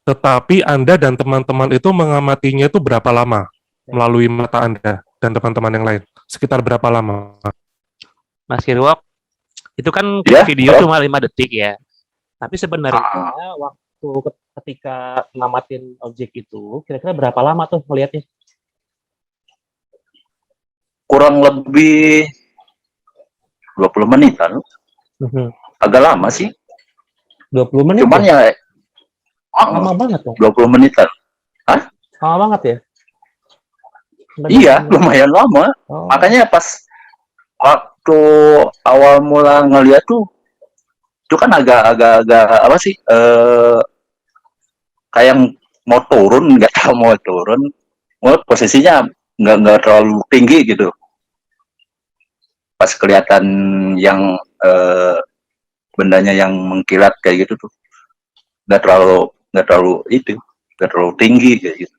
Tetapi Anda dan teman-teman itu mengamatinya itu berapa lama? Melalui mata Anda dan teman-teman yang lain. Sekitar berapa lama? Mas Kirwo, itu kan video cuma 5 detik ya. Tapi sebenarnya waktu ketika ngamatin objek itu, kira-kira berapa lama tuh melihatnya? Kurang lebih 20 menitan. Agak lama sih. 20 menit? Cuman ya lama banget tuh. 20 menitan. Hah? Lama banget ya? Iya, lumayan lama. Makanya pas waktu awal mula ngeliat tuh, itu kan agak apa sih, kayak mau turun, nggak tahu mau turun. Posisinya nggak terlalu tinggi gitu. Pas kelihatan yang bendanya yang mengkilat kayak gitu tuh, nggak terlalu tinggi kayak gitu.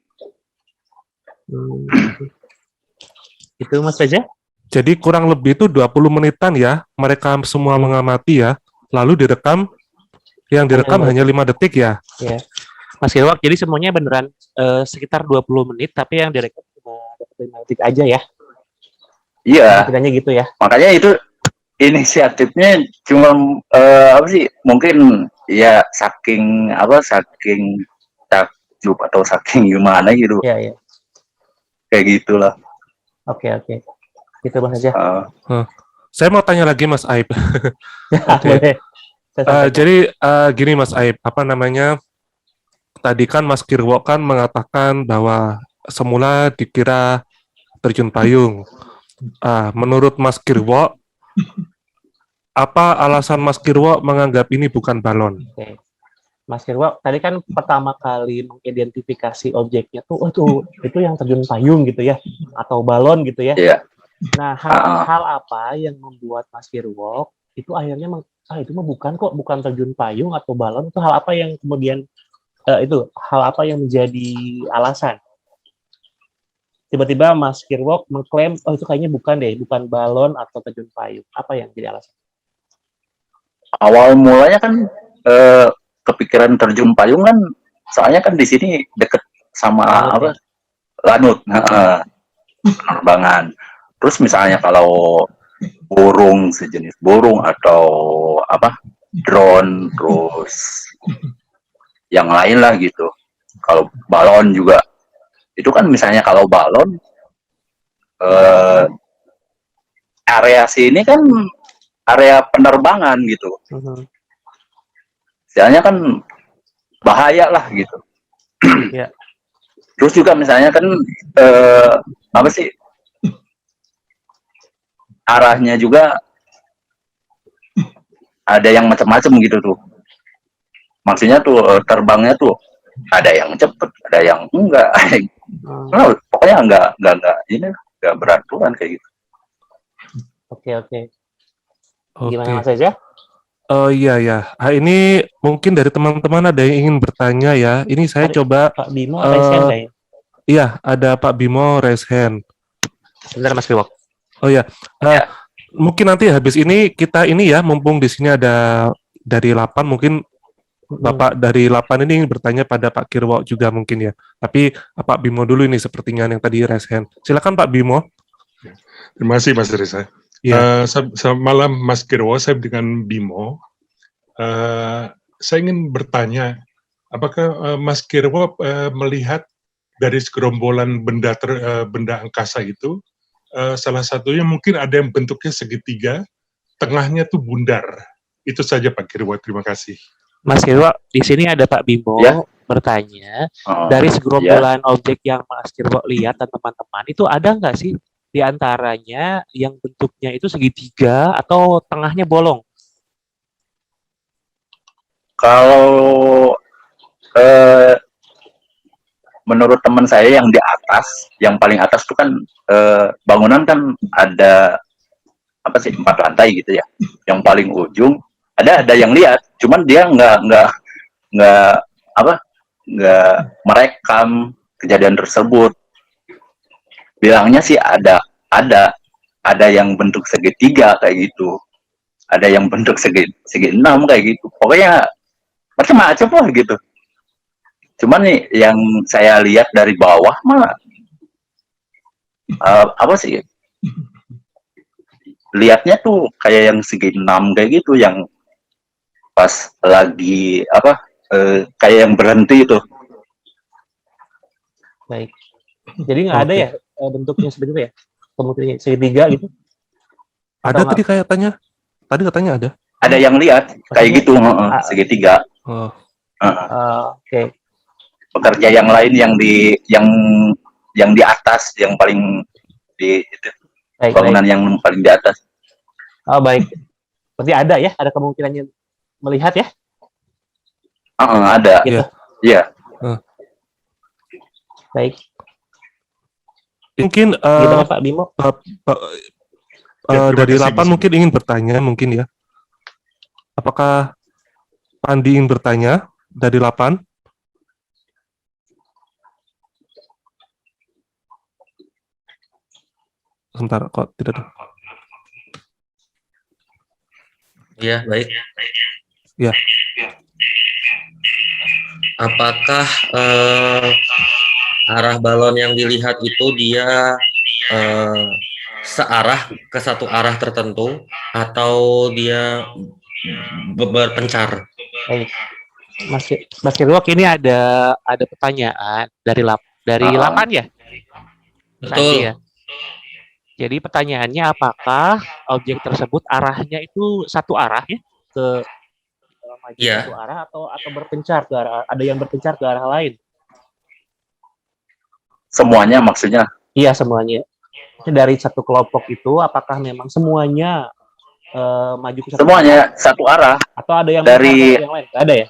Itu Mas Reza? Jadi kurang lebih itu 20 menitan ya, mereka semua mengamati ya, lalu direkam, yang direkam hanya 5 detik ya? Iya. Mas Kirwak, jadi semuanya beneran sekitar 20 menit, tapi yang direkam cuma 5 detik aja ya? Iya, Kemungkinannya gitu ya. makanya itu inisiatifnya cuma apa sih? Mungkin ya saking takjub atau saking gimana gitu, Iya, iya. kayak gitulah. Oke. Gitu Bang aja. Saya mau tanya lagi Mas Aib. Oke. Boleh. Saya sampaikan. Jadi gini Mas Aib, apa namanya? Tadi kan Mas Kirwo kan mengatakan bahwa semula dikira terjun payung. Menurut Mas Kirwo, apa alasan Mas Kirwo menganggap ini bukan balon? Oke. Mas Kirwa, tadi kan pertama kali mengidentifikasi objeknya tuh, itu yang terjun payung gitu ya, atau balon gitu ya. Iya. Nah, hal apa yang membuat Mas Kirwo itu akhirnya itu mah bukan terjun payung atau balon, itu hal apa yang kemudian hal apa yang menjadi alasan? Tiba-tiba Mas Kirwo mengklaim, itu kayaknya bukan balon atau terjun payung. Apa yang jadi alasan? Awal mulanya kan kepikiran terjun payung kan, soalnya kan di sini deket sama Lanut, penerbangan. Terus misalnya kalau burung, sejenis burung atau drone, terus yang lain lah gitu. Kalau balon juga, itu kan misalnya kalau balon, area sini kan area penerbangan gitu. Misalnya kan bahaya lah gitu. Yeah. Terus juga misalnya kan arahnya juga ada yang macam-macam gitu tuh. Maksudnya tuh terbangnya tuh ada yang cepet, ada yang enggak. Pokoknya enggak beraturan kayak gitu. Oke. Gimana Mas aja? Iya. Ini mungkin dari teman-teman ada yang ingin bertanya ya. Ini saya coba. Pak Bimo raise hand kayaknya. Iya, ada Pak Bimo raise hand. Sebentar Mas Kirwo. Oh ya. Mungkin nanti habis ini kita mumpung di sini ada dari 8 mungkin Bapak dari 8 ini ingin bertanya pada Pak Kirwo juga mungkin ya. Tapi Pak Bimo dulu ini sepertinya yang tadi raise hand. Silakan Pak Bimo. Terima kasih Mas Reza. Selamat malam Mas Kirwo, saya dengan Bimo. Saya ingin bertanya, apakah Mas Kirwo melihat dari segerombolan benda angkasa itu, salah satunya mungkin ada yang bentuknya segitiga, tengahnya tuh bundar. Itu saja Pak Kirwo, terima kasih. Mas Kirwo, di sini ada Pak Bimo bertanya, dari segerombolan objek yang Mas Kirwo lihat dan teman-teman, itu ada nggak sih di antaranya yang bentuknya itu segitiga atau tengahnya bolong? Kalau menurut teman saya yang di atas, yang paling atas itu kan bangunan kan ada 4 lantai gitu ya. Yang paling ujung ada yang lihat, cuman dia nggak merekam kejadian tersebut. Bilangnya sih ada yang bentuk segitiga kayak gitu, ada yang bentuk segi 6 kayak gitu, pokoknya macam-macam lah gitu. Cuman nih yang saya lihat dari bawah mah lihatnya tuh kayak yang segi 6 kayak gitu, yang pas lagi kayak yang berhenti itu. Baik, jadi nggak ada ya bentuknya seperti itu ya, kemungkinan segitiga gitu? Ada tadi katanya ada yang lihat kayak gitu, segitiga. Oke. Pekerja yang lain yang di atas, yang paling di itu, bangunan yang paling di atas. Baik, berarti ada kemungkinannya melihat ya? Ada. Gitu. Iya. Baik. Mungkin Pak Bimo? dari 8 mungkin ingin bertanya mungkin ya. Apakah Pandi ingin bertanya dari 8? Sebentar, kok tidak ada. Iya, baik. Ya. Apakah arah balon yang dilihat itu dia searah ke satu arah tertentu atau dia berpencar? Baik. Mas Kirwak, ini ada pertanyaan dari dari Ah, 8 ya? Mas Andi ya. Betul. Jadi pertanyaannya, apakah objek tersebut arahnya itu satu arah ya ke maju Iya. satu arah atau berpencar ke arah, ada yang berpencar ke arah lain? semuanya maksudnya. Iya, semuanya. Dari satu kelompok itu, apakah memang semuanya maju ke satu arah Semuanya satu arah. atau ada yang Dari mencar ke yang lain? Nggak ada ya?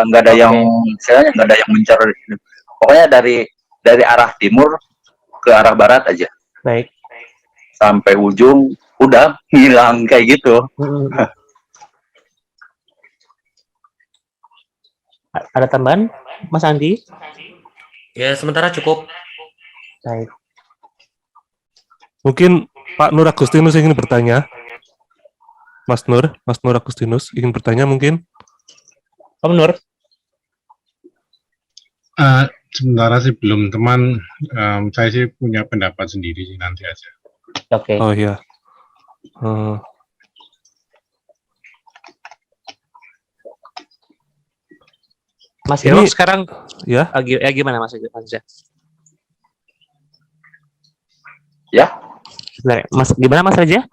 nggak ada yang Oke. istilahnya nggak ada yang mencar. Pokoknya dari arah timur ke arah barat aja Baik. sampai ujung udah hilang kayak gitu. Ada tambahan, Mas Andi? Ya, sementara cukup. Baik. Mungkin Pak Nur Agustinus ingin bertanya. Mas Nur Agustinus ingin bertanya mungkin. Om Nur? Sementara sih belum, teman. Saya sih punya pendapat sendiri sih, nanti aja. Oke. Oh iya. Mas Ini- Kirwak sekarang Ya. gimana Mas? Ya. Sebenarnya, Mas, gimana Mas Raja?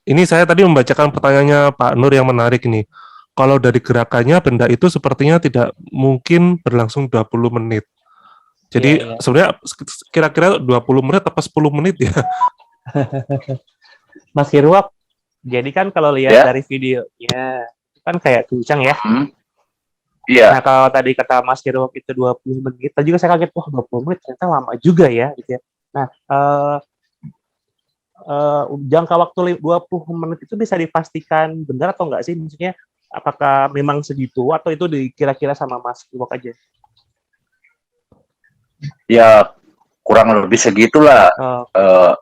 Ini saya tadi membacakan pertanyaannya Pak Nur yang menarik ini. Kalau dari gerakannya benda itu sepertinya tidak mungkin berlangsung 20 menit. Jadi Iya. sebenarnya kira-kira 20 menit atau 10 menit ya. Mas Kirwak, jadi kan kalau lihat Ya. dari videonya kan kayak kencang ya. Iya. Nah, kalau tadi kata Mas Kirwak itu 20 menit, tadi juga saya kaget, wah 20 menit ternyata lama juga ya gitu ya. Nah, jangka waktu 20 menit itu bisa dipastikan benar atau enggak sih? Maksudnya apakah memang segitu atau itu dikira-kira sama Mas Kirwak aja? Ya kurang lebih segitulah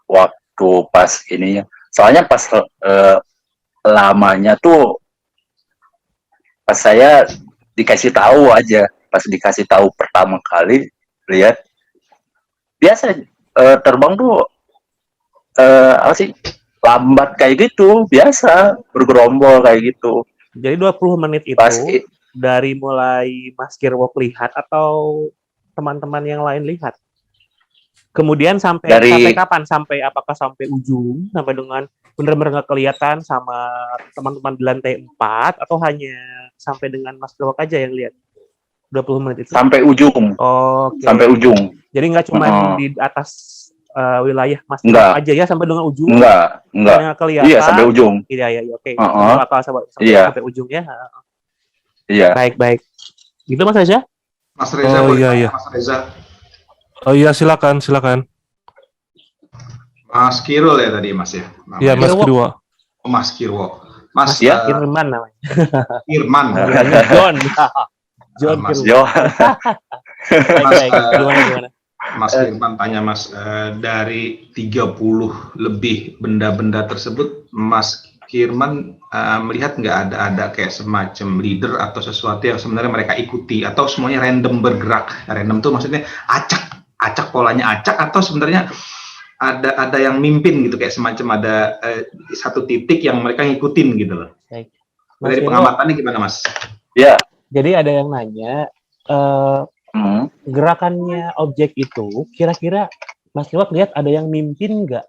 waktu pas ininya. Soalnya pas lamanya tuh pas saya dikasih tahu aja, pas dikasih tahu pertama kali lihat biasa terbang tuh apa sih, lambat kayak gitu, biasa bergerombol kayak gitu. Jadi 20 menit itu Pas dari mulai Mas Kirwak lihat atau teman-teman yang lain lihat? Kemudian sampai kapan? Apakah sampai ujung, sampai dengan benar-benar nggak kelihatan sama teman-teman di lantai 4 atau hanya sampai dengan Mas Kirwak aja yang lihat 20 menit itu? Sampai ujung. Oke. Sampai ujung. Jadi nggak cuma di atas wilayah Mas Kirwak aja ya, sampai dengan ujung? Enggak. Nggak kelihatan? Iya, sampai ujung. Iya, oke. Sampai ujung ya. Iya. Baik. Gitu Mas Reza? Mas Reza, Oh iya. Mas Reza. Oh iya, silakan. Mas Kirul ya tadi Mas ya? Iya, Mas Kirwak. Oh, Mas Kirwok. Mas ya? Irman namanya. Irman. John. John Mas Kirwak. Baik. Gimana? Mas Irman tanya Mas, dari 30 lebih benda-benda tersebut, Mas Kirman melihat nggak ada kayak semacam leader atau sesuatu yang sebenarnya mereka ikuti, atau semuanya random bergerak? Random tuh maksudnya acak polanya acak, atau sebenarnya ada yang mimpin gitu, kayak semacam ada satu titik yang mereka ngikutin gitu loh. Baik. Dari pengamatannya gimana Mas? Ya. Jadi ada yang nanya, gerakannya objek itu kira-kira Mas Kirwak lihat ada yang mimpin nggak?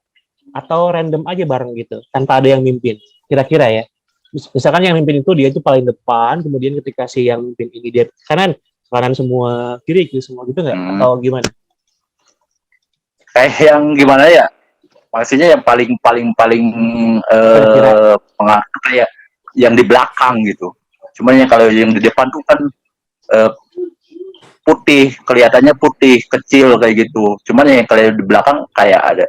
Atau random aja bareng gitu, tanpa ada yang mimpin? Kira-kira ya. Misalkan yang mimpin itu dia itu paling depan, kemudian ketika si yang mimpin ini dia kanan semua, kiri semua gitu nggak? Atau gimana? Kayak yang gimana ya? Maksudnya yang paling pengaruh kayak yang di belakang gitu. Cuman yang kalau yang di depan tuh kan putih, kelihatannya putih, kecil kayak gitu. Cuman yang kalau di belakang kayak ada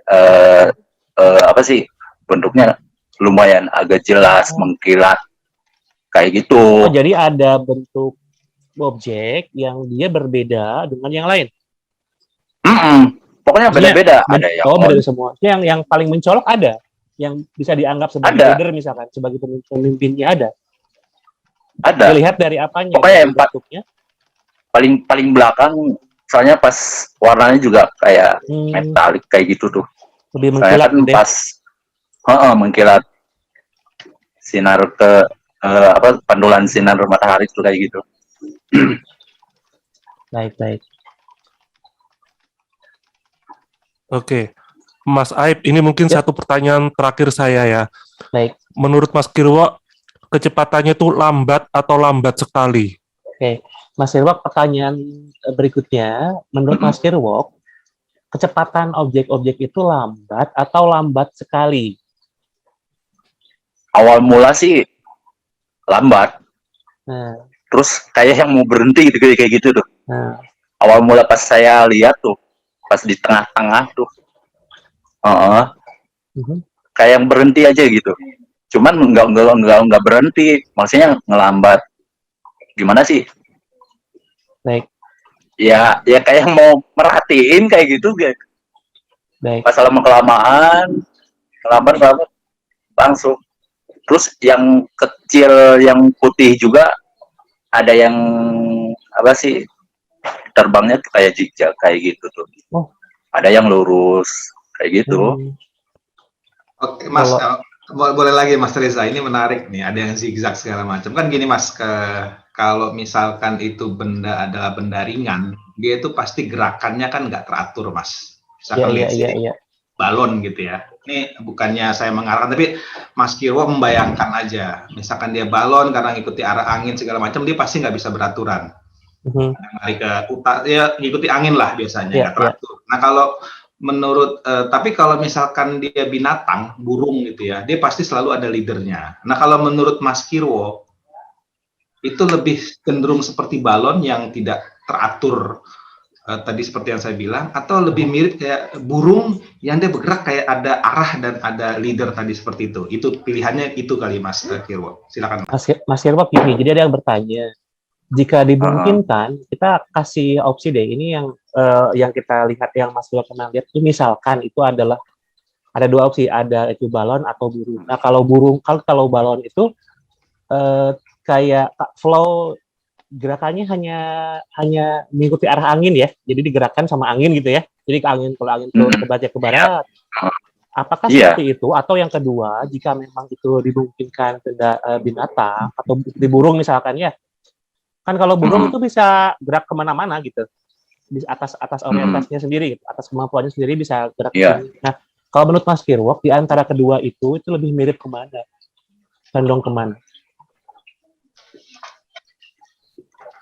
apa sih, bentuknya lumayan agak jelas, mengkilat kayak gitu. Oh, jadi ada bentuk objek yang dia berbeda dengan yang lain. Pokoknya beda-beda. Ada yang beda semua. Yang paling mencolok ada, yang bisa dianggap sebagai leader misalkan, sebagai pemimpinnya ada. Ada. Dilihat dari apanya? Pokoknya yang bentuknya. paling belakang soalnya pas warnanya juga kayak metalik kayak gitu tuh. Lebih Saya mengkilat kan gitu ya? pas mengkilat sinar ke pantulan sinar matahari itu kayak gitu. Baik. Oke. Mas Aib, ini mungkin satu pertanyaan terakhir saya ya. Baik. Menurut Mas Kirwo, kecepatannya itu lambat atau lambat sekali? Oke, Mas Kirwok, pertanyaan berikutnya, menurut Mas Kirwok, kecepatan objek-objek itu lambat atau lambat sekali? Awal mula sih lambat. Nah, Terus kayak yang mau berhenti gitu kayak gitu tuh. nah, Awal mula pas saya lihat tuh, pas di tengah-tengah tuh, kayak yang berhenti aja gitu. Cuman nggak berhenti, maksudnya ngelambat. Gimana sih? baik. Ya kayak yang mau merhatiin kayak gitu, guys. Baik. Pas lama kelamaan langsung. Terus yang kecil, yang putih juga ada yang apa sih? Terbangnya tuh kayak zigzag kayak gitu tuh. Oh. Ada yang lurus kayak gitu. Oke, Mas, boleh lagi Mas Reza, ini menarik nih, ada yang zigzag segala macam. Kan gini Mas, kalau misalkan itu benda adalah benda ringan, dia itu pasti gerakannya kan nggak teratur, Mas. Misalkan Iya. balon gitu ya. Ini bukannya saya mengarahkan, tapi Mas Kirwo membayangkan aja. Misalkan dia balon karena ngikuti arah angin segala macam, dia pasti nggak bisa beraturan. Lari ke utara, ya ngikuti angin lah biasanya, nggak teratur. Nah kalau menurut, tapi kalau misalkan dia binatang, burung gitu ya, dia pasti selalu ada leadernya. Nah kalau menurut Mas Kirwo, itu lebih cenderung seperti balon yang tidak teratur, tadi seperti yang saya bilang, atau lebih mirip kayak burung yang dia bergerak kayak ada arah dan ada leader tadi seperti itu. Itu pilihannya itu kali Mas Kirwo. Silakan. Mas Kirwo gini, jadi ada yang bertanya, jika dimungkinkan, kita kasih opsi deh. Ini yang kita lihat, yang Mas Kirwo pernah lihat itu, misalkan itu adalah ada dua opsi, ada itu balon atau burung. Nah kalau balon itu kayak flow gerakannya hanya mengikuti arah angin ya, jadi digerakkan sama angin gitu ya. Jadi kalau angin ke barat, apakah seperti itu? Atau yang kedua, jika memang itu dimungkinkan binatang atau di burung misalkan ya, kan kalau burung itu bisa gerak kemana-mana gitu, di atas orientasinya sendiri, atas kemampuannya sendiri bisa gerak. Nah, kalau menurut Mas Kirwo, di antara kedua itu lebih mirip kemana? Condong kemana?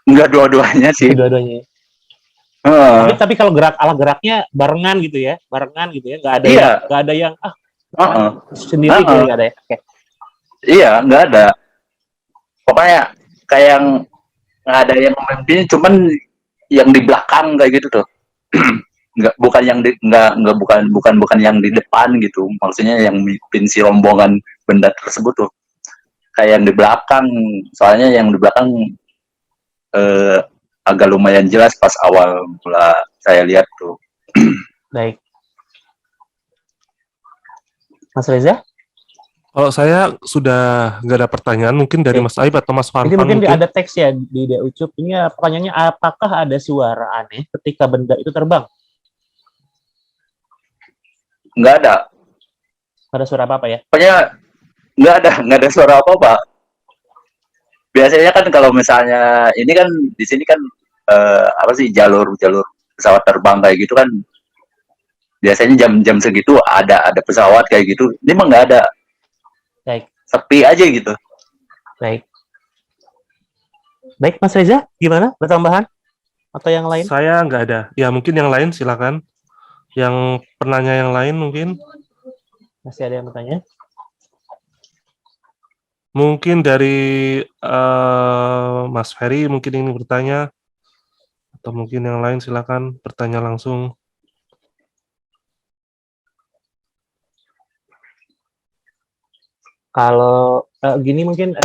Enggak, dua-duanya sih. Dua-duanya. Tapi kalau geraknya barengan gitu ya, nggak ada yang sendiri gitu, nggak ada ya. Okay. Iya, nggak ada. Pokoknya kayak yang nggak ada yang memimpin, cuman yang di belakang kayak gitu tuh. bukan yang di depan gitu. Maksudnya yang memimpin si rombongan benda tersebut tuh. Kayak yang di belakang. Soalnya yang di belakang agak lumayan jelas pas awal mula saya lihat tuh. Baik. Mas Reza? Kalau saya sudah nggak ada pertanyaan, mungkin dari Mas Aib atau Mas Farfan. Jadi mungkin ada teks ya di Ucup. Ini pertanyaannya, apakah ada suara aneh ketika benda itu terbang? Nggak ada. Nggak ada suara apa-apa ya? Pokoknya nggak ada suara apa-apa. Biasanya kan kalau misalnya ini kan di sini kan jalur pesawat terbang kayak gitu kan, biasanya jam segitu ada pesawat kayak gitu. Ini mah nggak ada. Baik. Sepi aja gitu. Baik, Mas Reza, gimana? Bertambahan atau yang lain? Saya nggak ada. Ya mungkin yang lain silakan. Yang penanya yang lain mungkin. Masih ada yang bertanya? Mungkin dari Mas Ferry mungkin ini bertanya, atau mungkin yang lain silakan bertanya langsung. Kalau gini mungkin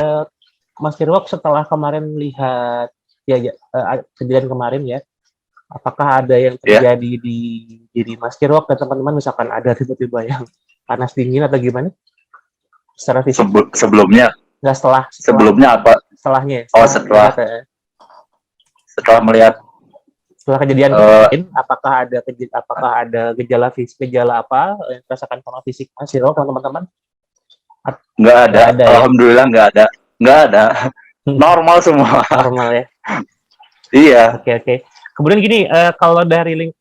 Mas Kirwok setelah kemarin lihat kejadian kemarin ya, apakah ada yang terjadi di diri Mas Kirwok dan teman-teman, misalkan ada tiba-tiba yang panas dingin atau gimana? Secara fisik? Sebelumnya? Nggak, sebelumnya apa? Setelahnya. Setelah melihat Setelah kejadian kemarin, apakah ada gejala apa yang dirasakan sama fisik Mas Hiro, teman-teman? Nggak ada. Nggak ada ya? Alhamdulillah nggak ada. Normal semua. Normal ya. Iya. Oke. Kemudian gini, kalau dari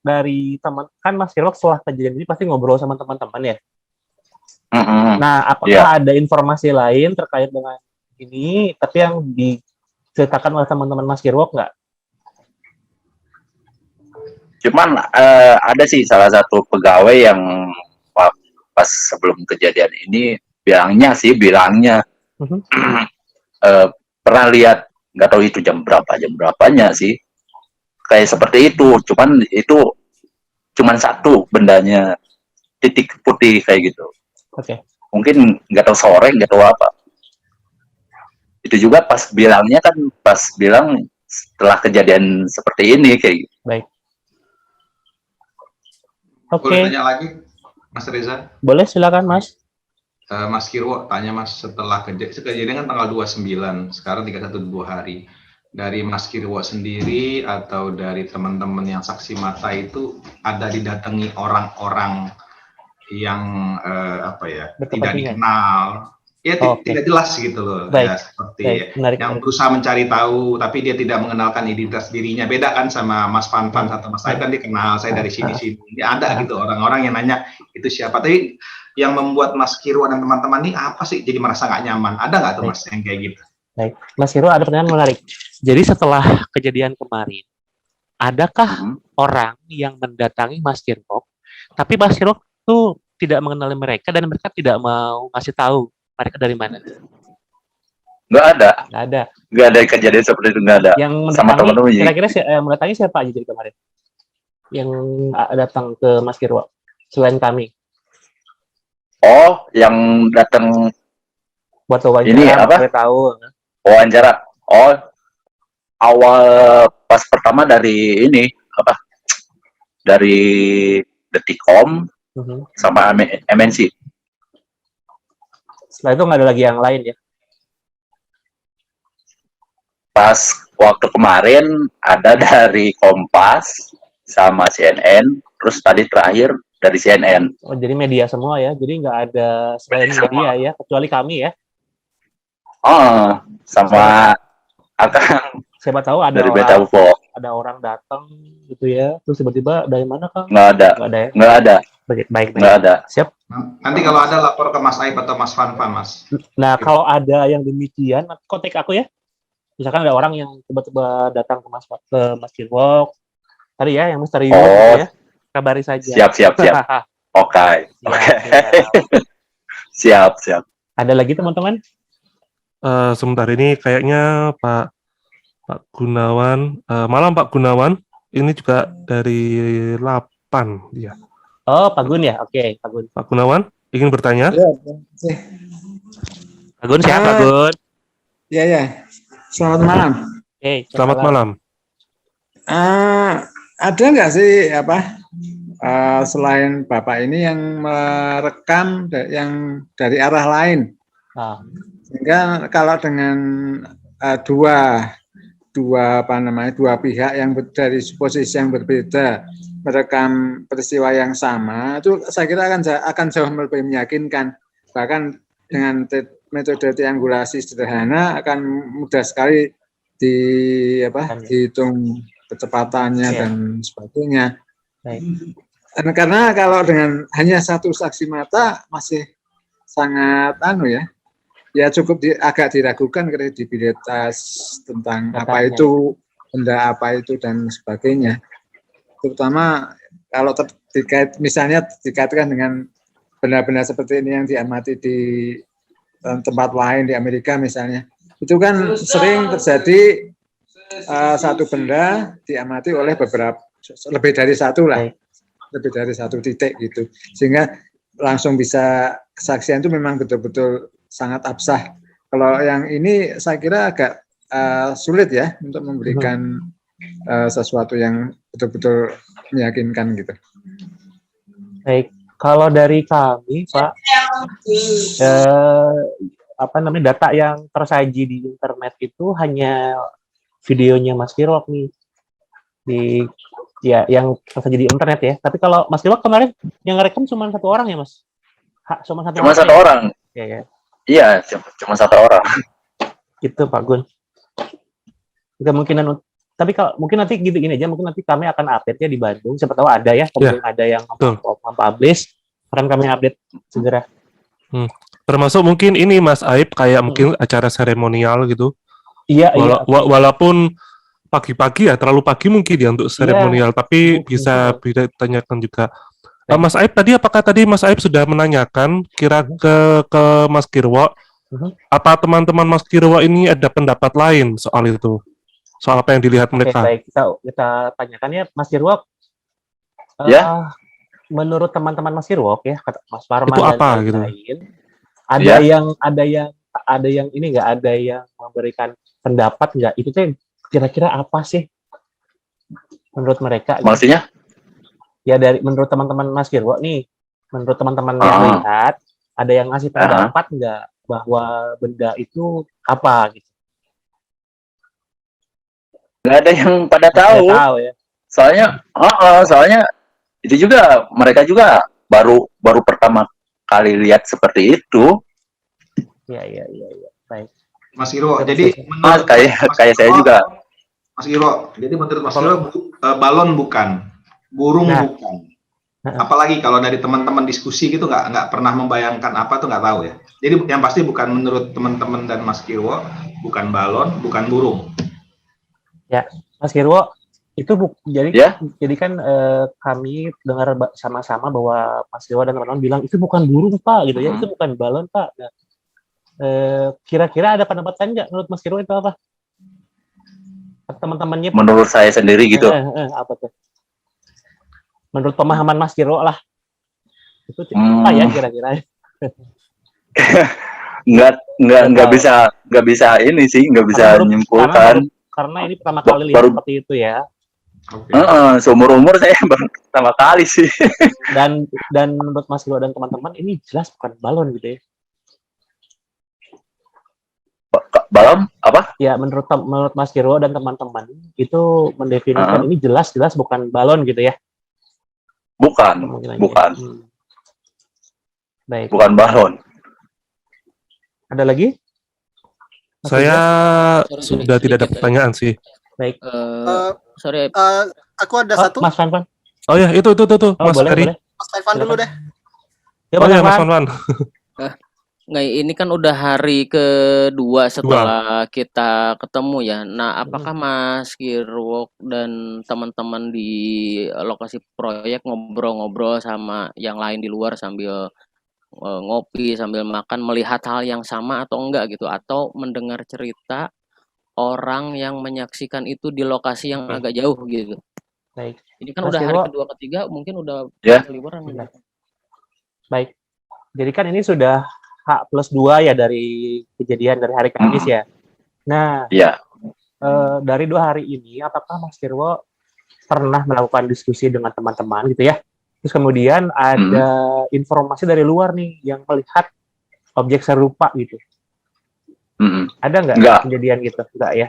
teman kan Mas Hiro setelah kejadian ini pasti ngobrol sama teman-teman ya. Nah, apakah ada informasi lain terkait dengan ini, tapi yang diceritakan oleh teman-teman Mas Hiro nggak? Cuman ada sih salah satu pegawai yang pas sebelum kejadian ini bilangnya pernah lihat, nggak tahu itu jam berapanya sih, kayak seperti itu. Cuman itu satu bendanya, titik putih kayak gitu. Oke. Mungkin nggak tahu sore, nggak tahu apa. Itu juga pas bilang setelah kejadian seperti ini kayak gitu. Baik. Boleh tanya lagi, Mas Reza? Boleh, silakan Mas. Mas Kirwo, tanya Mas, setelah kejadian kan tanggal 29, sekarang 31 2 hari. Dari Mas Kirwo sendiri atau dari teman-teman yang saksi mata itu ada didatangi orang-orang yang tidak dikenal, tidak jelas gitu loh. Baik. Ya, seperti yang berusaha mencari tahu, tapi dia tidak mengenalkan identitas dirinya. Beda kan sama Mas Fanfan atau Mas Said kan dikenal, saya dari sini-sini. Ya, ada gitu orang-orang yang nanya itu siapa. Tapi yang membuat Mas Kirwo dan teman-teman ini apa sih jadi merasa nggak nyaman? Ada nggak tuh Mas yang kayak gitu? Baik, Mas Kirwo, ada pertanyaan menarik. Jadi setelah kejadian kemarin, adakah orang yang mendatangi Mas Kirwo, tapi Mas Kirwo tuh tidak mengenali mereka dan mereka tidak mau ngasih tahu mereka dari mana? Nggak ada. Nggak ada kejadian seperti itu, nggak ada. Yang sama teman-teman. Kira-kira mendatangi siapa aja dari kemarin? Yang datang ke Mas Kirwo selain kami? Oh, yang datang buat wawancara, ini apa? Tahu. Wawancara. Oh, awal pas pertama dari ini apa? Dari Detikcom sama MNC. Setelah itu nggak ada lagi yang lain ya? Pas waktu kemarin ada dari Kompas sama CNN, terus tadi terakhir dari CNN. Oh, jadi media semua ya? Jadi nggak ada selain media ya, kecuali kami ya? Oh, sama Akang. Siapa tahu ada dari ada orang datang gitu ya, terus tiba-tiba dari mana Kang? Nggak ada. Nggak ada. Baik. Nggak ada. Siap. Nanti kalau ada lapor ke Mas Aib atau Mas Fanfan, Mas. Nah, kalau ada yang demikian, kontak aku ya. Misalkan ada orang yang tiba-tiba datang ke Mas Kirwo, tadi ya, yang misterius gitu ya, kabari saja. Siap. Oke. Siap. Ada lagi teman-teman? Sebentar ini kayaknya Pak Gunawan, malam Pak Gunawan, ini juga dari 8 dia. Oh, Pak Gun ya? Oke, Pak Gun. Pak Gunawan, ingin bertanya? Ya, Pak Gun, siapa Pak Gun? Ya. Selamat malam. Selamat malam. Ada nggak sih selain Bapak ini yang merekam yang dari arah lain? Sehingga kalau dengan dua pihak yang dari posisi yang berbeda merekam peristiwa yang sama, itu saya kira akan jauh lebih meyakinkan. Bahkan dengan metode triangulasi sederhana akan mudah sekali dihitung kecepatannya dan sebagainya. Karena kalau dengan hanya satu saksi mata masih sangat ya cukup agak diragukan kredibilitas tentang benda apa itu dan sebagainya. Terutama kalau dikaitkan dengan benda-benda seperti ini yang diamati di tempat lain di Amerika misalnya, itu kan sering terjadi satu benda diamati oleh lebih dari satu titik gitu, sehingga langsung bisa kesaksian itu memang betul-betul sangat absah. Kalau yang ini saya kira agak sulit ya untuk memberikan sesuatu yang betul-betul meyakinkan gitu. Baik, kalau dari kami Pak, data yang tersaji di internet itu hanya videonya Mas Kirwo nih. di ya yang tersaji di internet ya. Tapi kalau Mas Kirwa kemarin yang ngerekam cuma satu orang ya Mas? Cuma satu orang. Ya. Iya, cuma satu orang. Gitu Pak Gun. Kemungkinan, tapi kalau mungkin nanti gini aja, mungkin nanti kami akan update ya di Bandung. Siapa tahu ada ya, kemudian ada yang publish, akan kami update segera. Termasuk mungkin ini Mas Aib kayak mungkin acara seremonial gitu. Iya. Walaupun pagi-pagi ya, terlalu pagi mungkin ya untuk seremonial, tapi bisa ditanyakan juga. Mas Aib apakah tadi Mas Aib sudah menanyakan kira ke Mas Kirwo, apa teman-teman Mas Kirwo ini ada pendapat lain soal itu? Soal apa yang dilihat mereka? Baik, kita tanyakan ya Mas Kirwo. Menurut teman-teman Mas Kirwo ya, kata Mas Parman itu apa dan gitu? lain, ada yang ini nggak, ada yang memberikan pendapat nggak? Itu tuh kira-kira apa sih menurut mereka? Maksudnya? Ya menurut teman-teman Mas Kirwo nih, menurut teman-teman yang lihat, ada yang ngasih pendapat nggak bahwa benda itu apa gitu? Nggak ada yang pada tahu. Ya. Soalnya itu juga mereka juga baru pertama kali lihat seperti itu. Iya. Baik. Mas Kirwo, jadi menurut kayak saya juga. Mas Kirwo, jadi menurut Mas Kirwo balon bukan, burung bukan. Apalagi kalau dari teman-teman diskusi gitu nggak pernah membayangkan apa tuh nggak tahu ya. Jadi yang pasti bukan menurut teman-teman dan Mas Kirwo, bukan balon, bukan burung. Ya, Mas Kirwo, itu jadi kan kami dengar sama-sama bahwa Mas Kirwo dan teman-teman bilang itu bukan burung Pak gitu ya, itu bukan balon Pak. Nah, kira-kira ada pendapat lain nggak menurut Mas Kirwo itu apa? Teman-temannya? Menurut saya sendiri gitu. Apa tuh? Menurut pemahaman Mas Kirwo lah. Itu apa ya kira-kira? nggak bisa ini sih, nggak bisa menyimpulkan. Karena ini pertama kali lihat seperti itu ya. Seumur umur saya baru pertama kali sih. Dan menurut Mas Kirwo dan teman-teman ini jelas bukan balon gitu ya. Balon apa? Ya menurut Mas Kirwo dan teman-teman itu mendefinisikan ini jelas bukan balon gitu ya. Bukan. Baik. Bukan balon. Ada lagi? Saya sudah tidak ada pertanyaan sih. Baik. Sorry. Aku ada satu. Mas Fanfan. Oh ya, itu Mas Ferry. Mas Fanfan dulu deh. Ya, Mas Fanfan. Nggak, ini kan udah hari kedua setelah kita ketemu ya. Nah, apakah Mas Kirwo dan teman-teman di lokasi proyek ngobrol-ngobrol sama yang lain di luar sambil ngopi, sambil makan, melihat hal yang sama atau enggak gitu? Atau mendengar cerita orang yang menyaksikan itu di lokasi yang agak jauh gitu? Baik. Ini kan udah hari kedua ketiga, mungkin udah liburan. Baik. Jadi kan ini sudah H+2 ya dari kejadian dari hari Kamis ya. Nah, dari 2 hari ini, apakah Mas Kirwo pernah melakukan diskusi dengan teman-teman gitu ya? Terus kemudian ada informasi dari luar nih yang melihat objek serupa gitu. Ada nggak kejadian gitu? Enggak ya?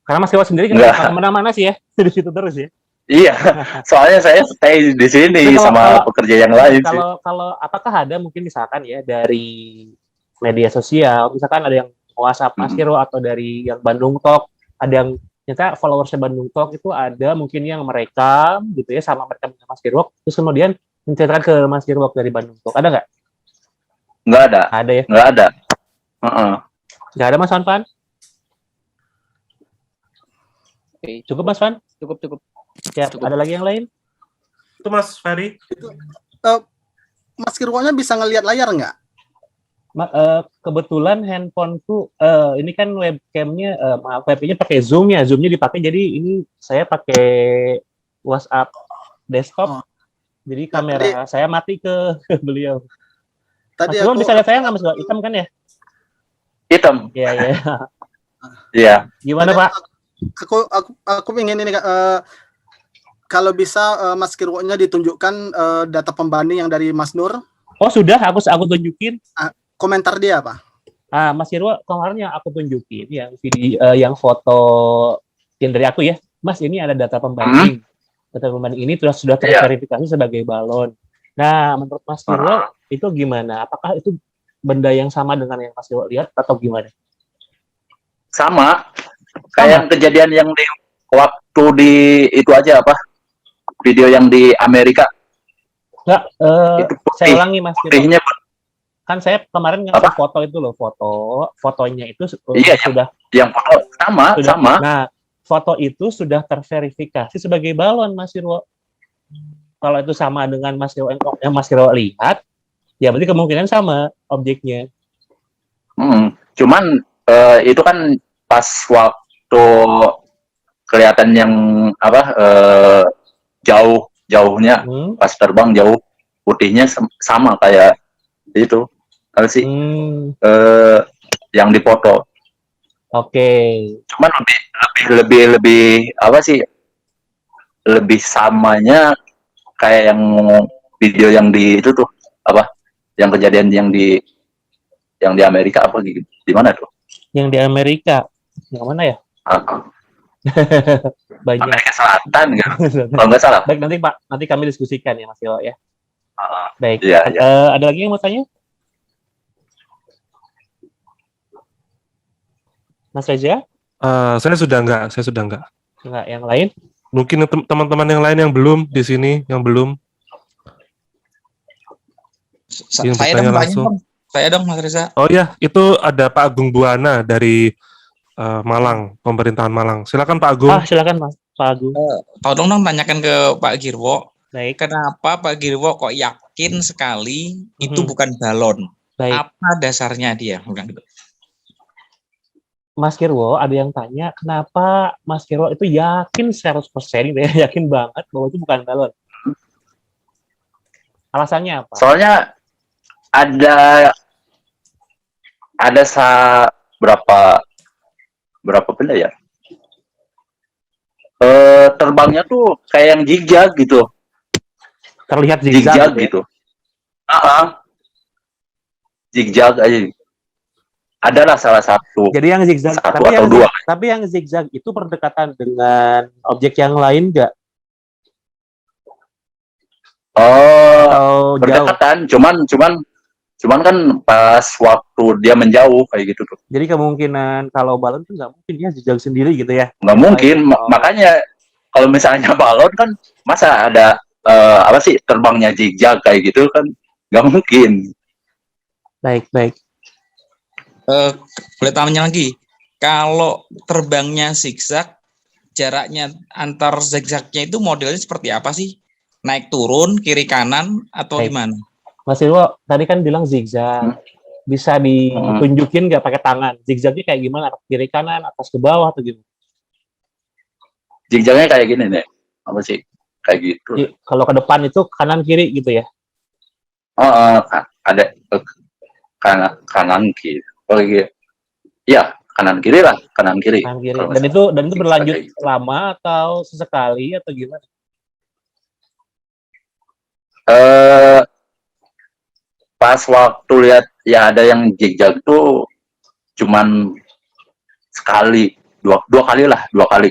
Karena Mas Kirwo sendiri kan kemana-mana sih ya, di situ terus ya. Iya, soalnya saya stay di sini sama pekerja yang lain sih. Kalau apakah ada mungkin misalkan ya dari media sosial, misalkan ada yang WhatsApp Mas Kirwo atau dari yang Bandung Talk, ada yang ternyata followersnya Bandung Talk itu ada mungkin yang merekam gitu ya sama mereka dengan Mas Kirwo, terus kemudian menceritakan ke Mas Kirwo dari Bandung Talk, ada nggak? Nggak ada. Ada ya? Nggak ada. Nggak ada Mas Fanfan? Cukup Mas Fan? Cukup. Ya, ada lagi yang lain? Itu Mas Ferry. Mas Kirwonya bisa ngelihat layar nggak? Kebetulan handphoneku ini kan webcamnya, webnya pakai Zoom ya, Zoomnya dipakai, jadi ini saya pakai WhatsApp desktop, jadi kamera saya mati ke beliau. Tadi Mas bisa lihat saya nggak Mas? Hitam kan ya? Hitam. Iya. Iya. Gimana Pak? Aku ingin ini kalau bisa Mas Kirwo-nya ditunjukkan data pembanding yang dari Mas Nur. Oh sudah, aku tunjukin. Komentar dia apa? Mas Kirwo kemarin yang aku tunjukin yang video, yang foto yang dari aku ya, Mas ini ada data pembanding. Data pembanding ini sudah terverifikasi sebagai balon. Nah, menurut Mas Kirwo itu gimana? Apakah itu benda yang sama dengan yang Mas Kirwo lihat atau gimana? Sama. Kayak yang kejadian yang di waktu di itu aja apa? Video yang di Amerika. Enggak, saya ulangi Mas Kirwo. Kan saya kemarin ngasih foto itu loh, fotonya itu sudah yang foto sama. Nah, foto itu sudah terverifikasi sebagai balon, Mas Kirwo. Kalau itu sama dengan yang Mas Kirwo lihat, ya berarti kemungkinan sama objeknya. Cuman itu kan pas waktu kelihatan yang jauhnya pas terbang jauh, putihnya sama kayak itu apa sih yang dipoto. Oke. Cuman lebih apa sih, lebih samanya kayak yang video yang di itu tuh apa, yang kejadian yang di Amerika apa gitu, di mana tuh? Yang di Amerika yang mana ya? Banyak. Amerika Selatan kan? Kalau nggak salah. Baik, nanti kami diskusikan ya Mas Kirwo ya. Baik. Iya. Ada lagi yang mau tanya? Mas Reza? Saya sudah enggak. Enggak, yang lain? Mungkin teman-teman yang lain yang belum di sini, yang belum. Saya dong, Mas Reza. Oh ya, itu ada Pak Agung Buana dari Malang, pemerintahan Malang. Silakan Pak Agung. Silakan Pak Agung. Tolong tanyakan ke Pak Kirwo. Baik. Kenapa Pak Kirwo kok yakin sekali itu bukan balon? Baik. Apa dasarnya dia? Bukan gitu. Mas Kirwo, ada yang tanya, kenapa Mas Kirwo itu yakin 100% gitu ya, yakin banget bahwa itu bukan balon? Alasannya apa? Soalnya ada berapa benda ya? Terbangnya tuh kayak yang zigzag gitu. Terlihat zigzag gitu. Zigzag aja. Adalah salah satu. Jadi yang zigzag, tapi yang zigzag itu berdekatan dengan objek yang lain nggak? Oh, berdekatan. Cuman kan pas waktu dia menjauh kayak gitu tuh. Jadi kemungkinan kalau balon tuh nggak mungkin dia zigzag sendiri gitu ya? Nggak mungkin. Makanya kalau misalnya balon kan masa ada apa sih terbangnya zigzag kayak gitu kan nggak mungkin. Baik. Boleh tanya lagi, kalau terbangnya zigzag, jaraknya antar zigzagnya itu modelnya seperti apa sih? Naik turun, kiri kanan, atau gimana? Mas Irwo tadi kan bilang zigzag, bisa ditunjukin nggak pakai tangan? Zigzagnya kayak gimana? Kiri kanan, atas ke bawah atau gimana? Zigzagnya kayak gini nih, apa sih? Kayak gitu. Kalau ke depan itu kanan kiri gitu ya? Ada kanan kiri. Oh iya, ya kanan kiri lah, kanan kiri. Dan itu berlanjut lama atau sesekali atau gimana? Pas waktu lihat ya ada yang zigzag tuh cuman sekali, dua kali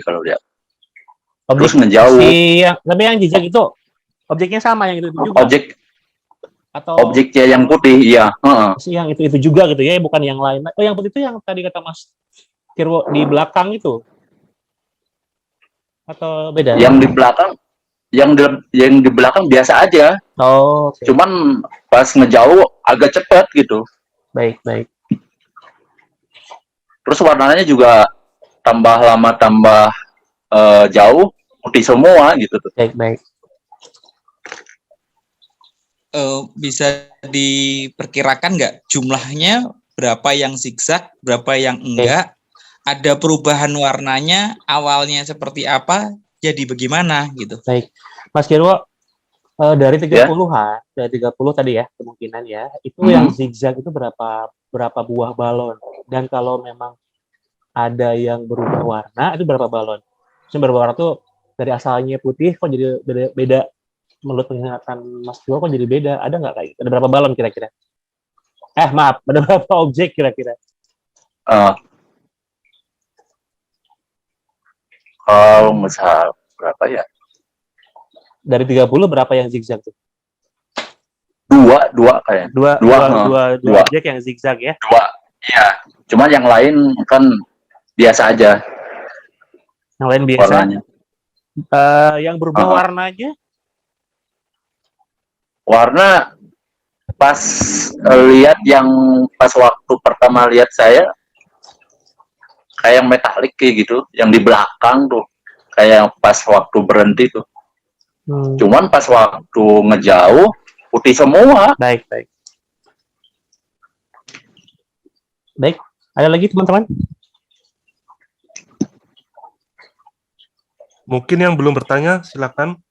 kalau lihat. Terus ngejauh. Tapi yang zigzag itu objeknya sama yang itu juga. Objeknya yang putih, iya. Yang itu juga gitu ya, bukan yang lain. Oh, yang putih itu yang tadi kata Mas Kirwo di belakang itu, atau beda? Yang di belakang biasa aja. Oh. Okay. Cuman pas ngejauh agak cepat gitu. Baik. Terus warnanya juga tambah lama tambah jauh putih semua gitu. Baik. Bisa diperkirakan nggak jumlahnya berapa yang zigzag, berapa yang enggak? Ada perubahan warnanya, awalnya seperti apa, jadi bagaimana gitu? Baik, Mas Kirwo, dari 30-an, dari 30 tadi ya kemungkinan ya, itu yang zigzag itu berapa buah balon? Dan kalau memang ada yang berubah warna, itu berapa balon? Berapa warna itu dari asalnya putih kok jadi beda? Menurut penglihatan Mas Kirwo kok jadi beda? Ada nggak kayak gitu? Ada berapa balon kira-kira? Maaf, ada berapa objek kira-kira? Kalau misal berapa ya? Dari 30 berapa yang zigzag tuh? Dua kayaknya. Dua objek yang zigzag ya? Dua, iya. Cuma yang lain kan biasa aja. Yang lain biasa? Warnanya. Yang berubah warnanya? Warna pas lihat yang pas waktu pertama lihat saya kayak yang metalik kayak gitu, yang di belakang tuh kayak pas waktu berhenti tuh. Cuman pas waktu ngejauh putih semua. Baik. Ada lagi teman-teman? Mungkin yang belum bertanya, silakan.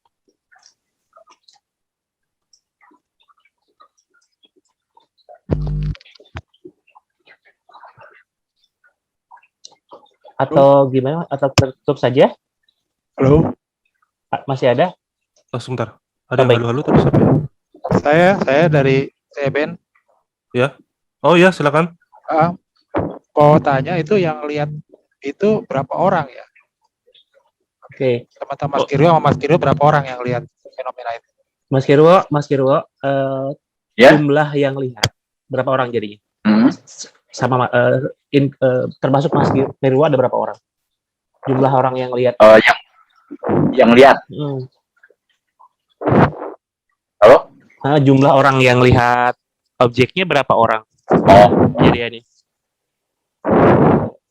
Atau gimana? Atau tertutup saja? Halo. Masih ada? Oh, sebentar. Ada yang halo-halo tapi siapa ya? Saya dari CBN. Ya. Oh ya, silakan. Mau tanya itu yang lihat itu berapa orang ya? Oke. Teman-teman Mas Kirwo sama Mas Kirwo berapa orang yang lihat fenomena itu? Mas Kirwo, jumlah yang lihat berapa orang jadinya? Sama termasuk Mas Kirwo ada berapa orang? Jumlah orang yang lihat? Yang lihat. Halo? Jumlah orang yang lihat objeknya berapa orang? Jadiannya?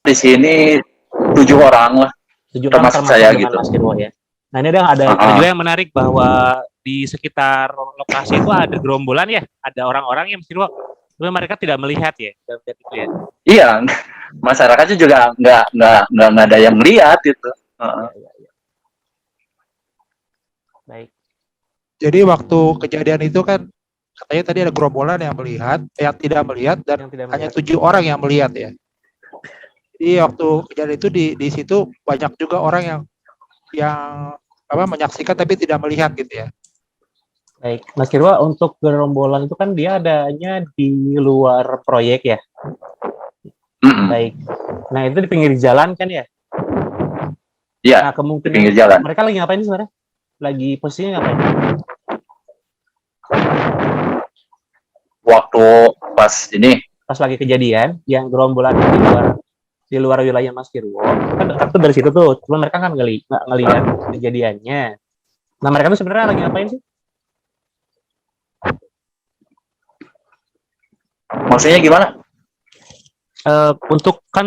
Di sini 7 orang lah. 7 orang termasuk saya dengan gitu. Mas Kirwo ya. Nah ini ada juga yang menarik bahwa di sekitar lokasi itu ada gerombolan ya, ada orang-orang yang Mas Kirwo, tapi mereka tidak melihat ya, itu ya. Iya, masyarakatnya juga nggak ada yang lihat itu. Baik. Jadi waktu kejadian itu kan katanya tadi ada gerombolan yang melihat, yang tidak melihat dan hanya 7 orang yang melihat ya. Jadi waktu kejadian itu di situ banyak juga orang yang menyaksikan tapi tidak melihat gitu ya. Baik, Mas Kirwa, untuk gerombolan itu kan dia adanya di luar proyek ya. Baik. Nah itu di pinggir jalan kan ya? Iya. Nah kemungkinan di pinggir jalan. Mereka lagi ngapain sebenarnya? Lagi posisinya ngapain? Waktu pas lagi kejadian, yang gerombolan di luar wilayah Mas Kirwo, kan dekat tuh dari situ tuh, cuma mereka kan nggak ngelihat kejadiannya. Nah mereka tuh sebenarnya lagi ngapain sih? Maksudnya gimana? Untuk kan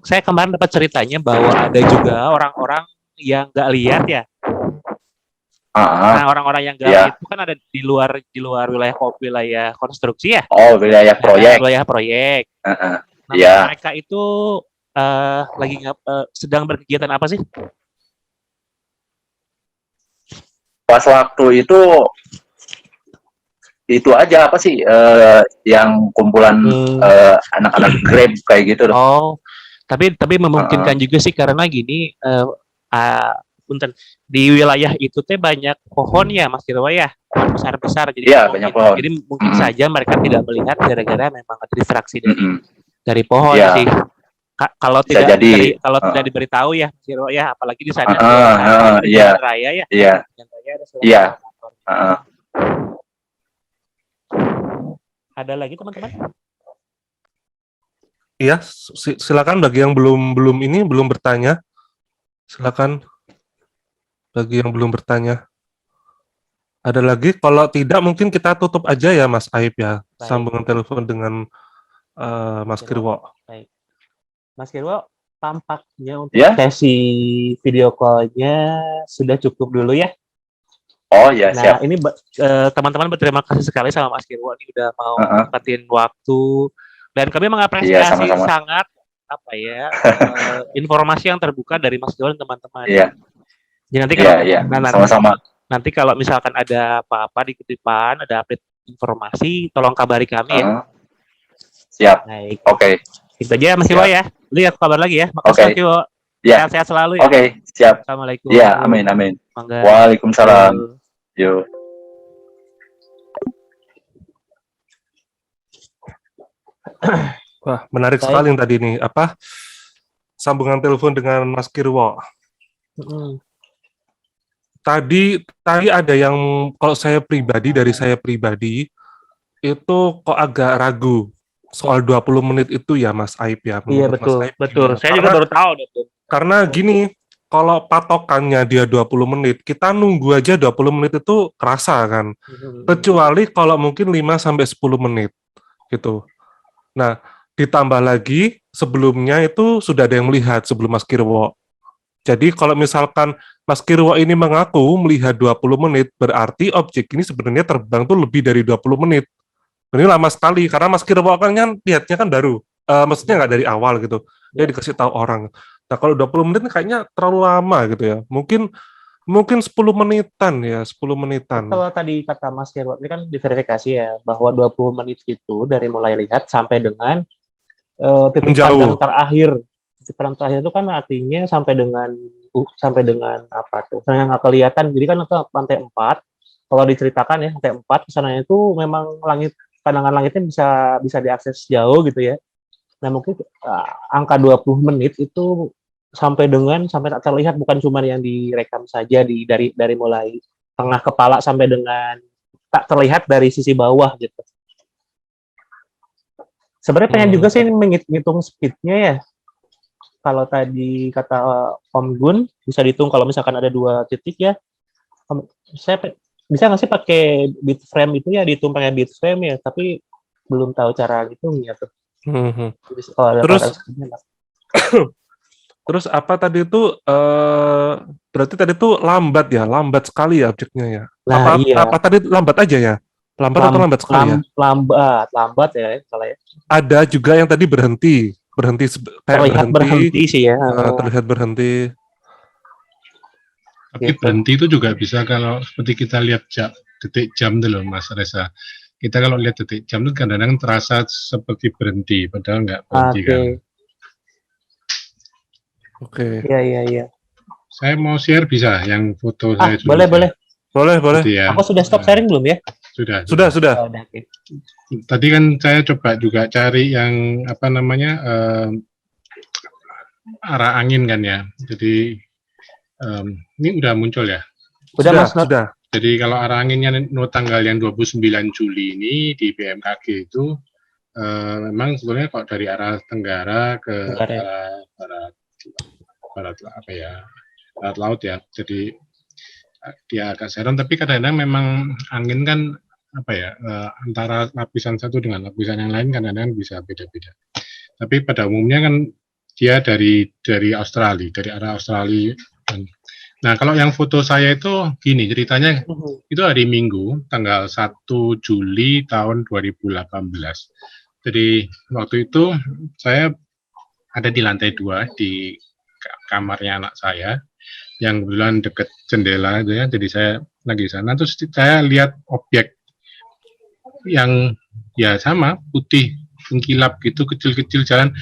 saya kemarin dapat ceritanya bahwa ada juga orang-orang yang nggak lihat ya. Nah orang-orang yang nggak lihat itu kan ada di luar wilayah konstruksi ya. Oh, wilayah proyek. Wilayah proyek. Nah, mereka itu lagi sedang berkegiatan apa sih? Pas waktu itu aja apa sih yang kumpulan anak-anak Grab kayak gitu loh. Oh, tapi memungkinkan juga sih karena gini, punten, di wilayah itu teh banyak pohon ya Mas Kirwa ya, pohon besar-besar. Jadi banyak pohon. Jadi mungkin saja mereka tidak melihat gara-gara memang ada distraksi dari pohon sih. Kalau tidak tidak diberitahu ya Mas Kirwa ya, apalagi di sana jalan raya ya. Iya. Ada lagi teman-teman? Iya, silakan bagi yang belum bertanya. Silakan bagi yang belum bertanya. Ada lagi? Kalau tidak mungkin kita tutup aja ya Mas Aib ya. Baik. Sambungan telepon dengan Mas Kirwo. Baik. Mas Kirwo, tampaknya untuk sesi video call-nya sudah cukup dulu ya. Oh ya, siap. Nah, ini teman-teman berterima kasih sekali sama Mas Kirwo ini udah mau nempatin waktu dan kami mengapresiasi sangat informasi yang terbuka dari Mas Kirwo dan teman-teman. Iya. Jadi nanti sama-sama. Nanti kalau misalkan ada apa-apa di kutipan, ada update informasi, tolong kabari kami ya. Siap. Baik. Oke. Itu aja Mas Kirwo ya. Lihat kabar lagi ya. Makasih Mas Kirwo. Sehat-sehat selalu ya. Oke, siap. Assalamualaikum. Iya, amin. Mangga. Waalaikumsalam. Yuk. Wah, menarik sekali yang tadi nih, sambungan telepon dengan Mas Kirwo. Tadi ada yang kalau dari saya pribadi itu kok agak ragu soal 20 menit itu ya Mas Aib ya. Iya Menurut Mas betul, Aib betul. gimana? Saya juga baru tahu tuh. Karena gini, kalau patokannya dia 20 menit, kita nunggu aja 20 menit itu kerasa kan. Kecuali kalau mungkin 5 sampai 10 menit gitu. Nah, ditambah lagi sebelumnya itu sudah ada yang melihat sebelum Mas Kirwo. Jadi kalau misalkan Mas Kirwo ini mengaku melihat 20 menit, berarti objek ini sebenarnya terbang tuh lebih dari 20 menit. Ini lama sekali, karena Mas Kirwo kan lihatnya kan baru. Maksudnya nggak dari awal gitu. Dia dikasih tahu orang. Nah kalau 20 menit kayaknya terlalu lama gitu ya. Mungkin 10 menitan ya, 10 menitan. Kalau tadi kata Mas Kirwo, ini kan diverifikasi ya, bahwa 20 menit itu dari mulai lihat sampai dengan titik pandang terakhir. Titik pandang terakhir itu kan artinya sampai dengan apa tuh? Yang nggak kelihatan. Jadi kan ke lantai 4. Kalau diceritakan ya lantai 4 kesananya itu memang pandangan langitnya bisa diakses jauh gitu ya. Nah mungkin angka 20 menit itu sampai tak terlihat, bukan cuma yang direkam saja dari mulai tengah kepala sampai dengan tak terlihat dari sisi bawah gitu. Sebenarnya pengen juga sih menghitung speednya ya. Kalau tadi kata Om Gun bisa dihitung kalau misalkan ada 2 titik ya. Saya bisa nggak sih pakai bit frame itu ya, dihitung pakai bit frame ya, tapi belum tahu cara ngitungnya tuh. Terus apa tadi itu berarti tadi itu lambat sekali ya objeknya ya. Nah, apa tadi lambat aja ya? Atau lambat sekali ya? Lambat ya kalau ya. Ada juga yang tadi berhenti terlihat berhenti sih ya. Terlihat berhenti. Tapi berhenti itu juga bisa kalau seperti kita lihat detik jam dulu Mas Reza. Kita kalau lihat detik jam itu kadang-kadang terasa seperti berhenti, padahal nggak berhenti kan. Oke. Iya. Saya mau share bisa yang foto saya. Boleh. Ya. Aku sudah stop sharing belum ya? Sudah. Tadi kan saya coba juga cari yang arah angin kan ya. Jadi ini udah muncul ya. Sudah. Jadi kalau arah anginnya tanggal yang 29 Juli ini di BMKG itu memang sebetulnya kalau dari arah tenggara ke arah barat laut ya. Jadi dia agak serem, tapi kadang-kadang memang angin kan antara lapisan satu dengan lapisan yang lain kadang-kadang bisa beda-beda. Tapi pada umumnya kan dia dari Australia, dari arah Australia. Nah, kalau yang foto saya itu gini ceritanya, itu hari Minggu, tanggal 1 Juli tahun 2018. Jadi waktu itu saya ada di lantai 2 di kamarnya anak saya, yang kebetulan dekat jendela itu ya. Jadi saya lagi di sana, terus saya lihat objek yang ya sama, putih, mengkilap gitu, kecil-kecil jalan.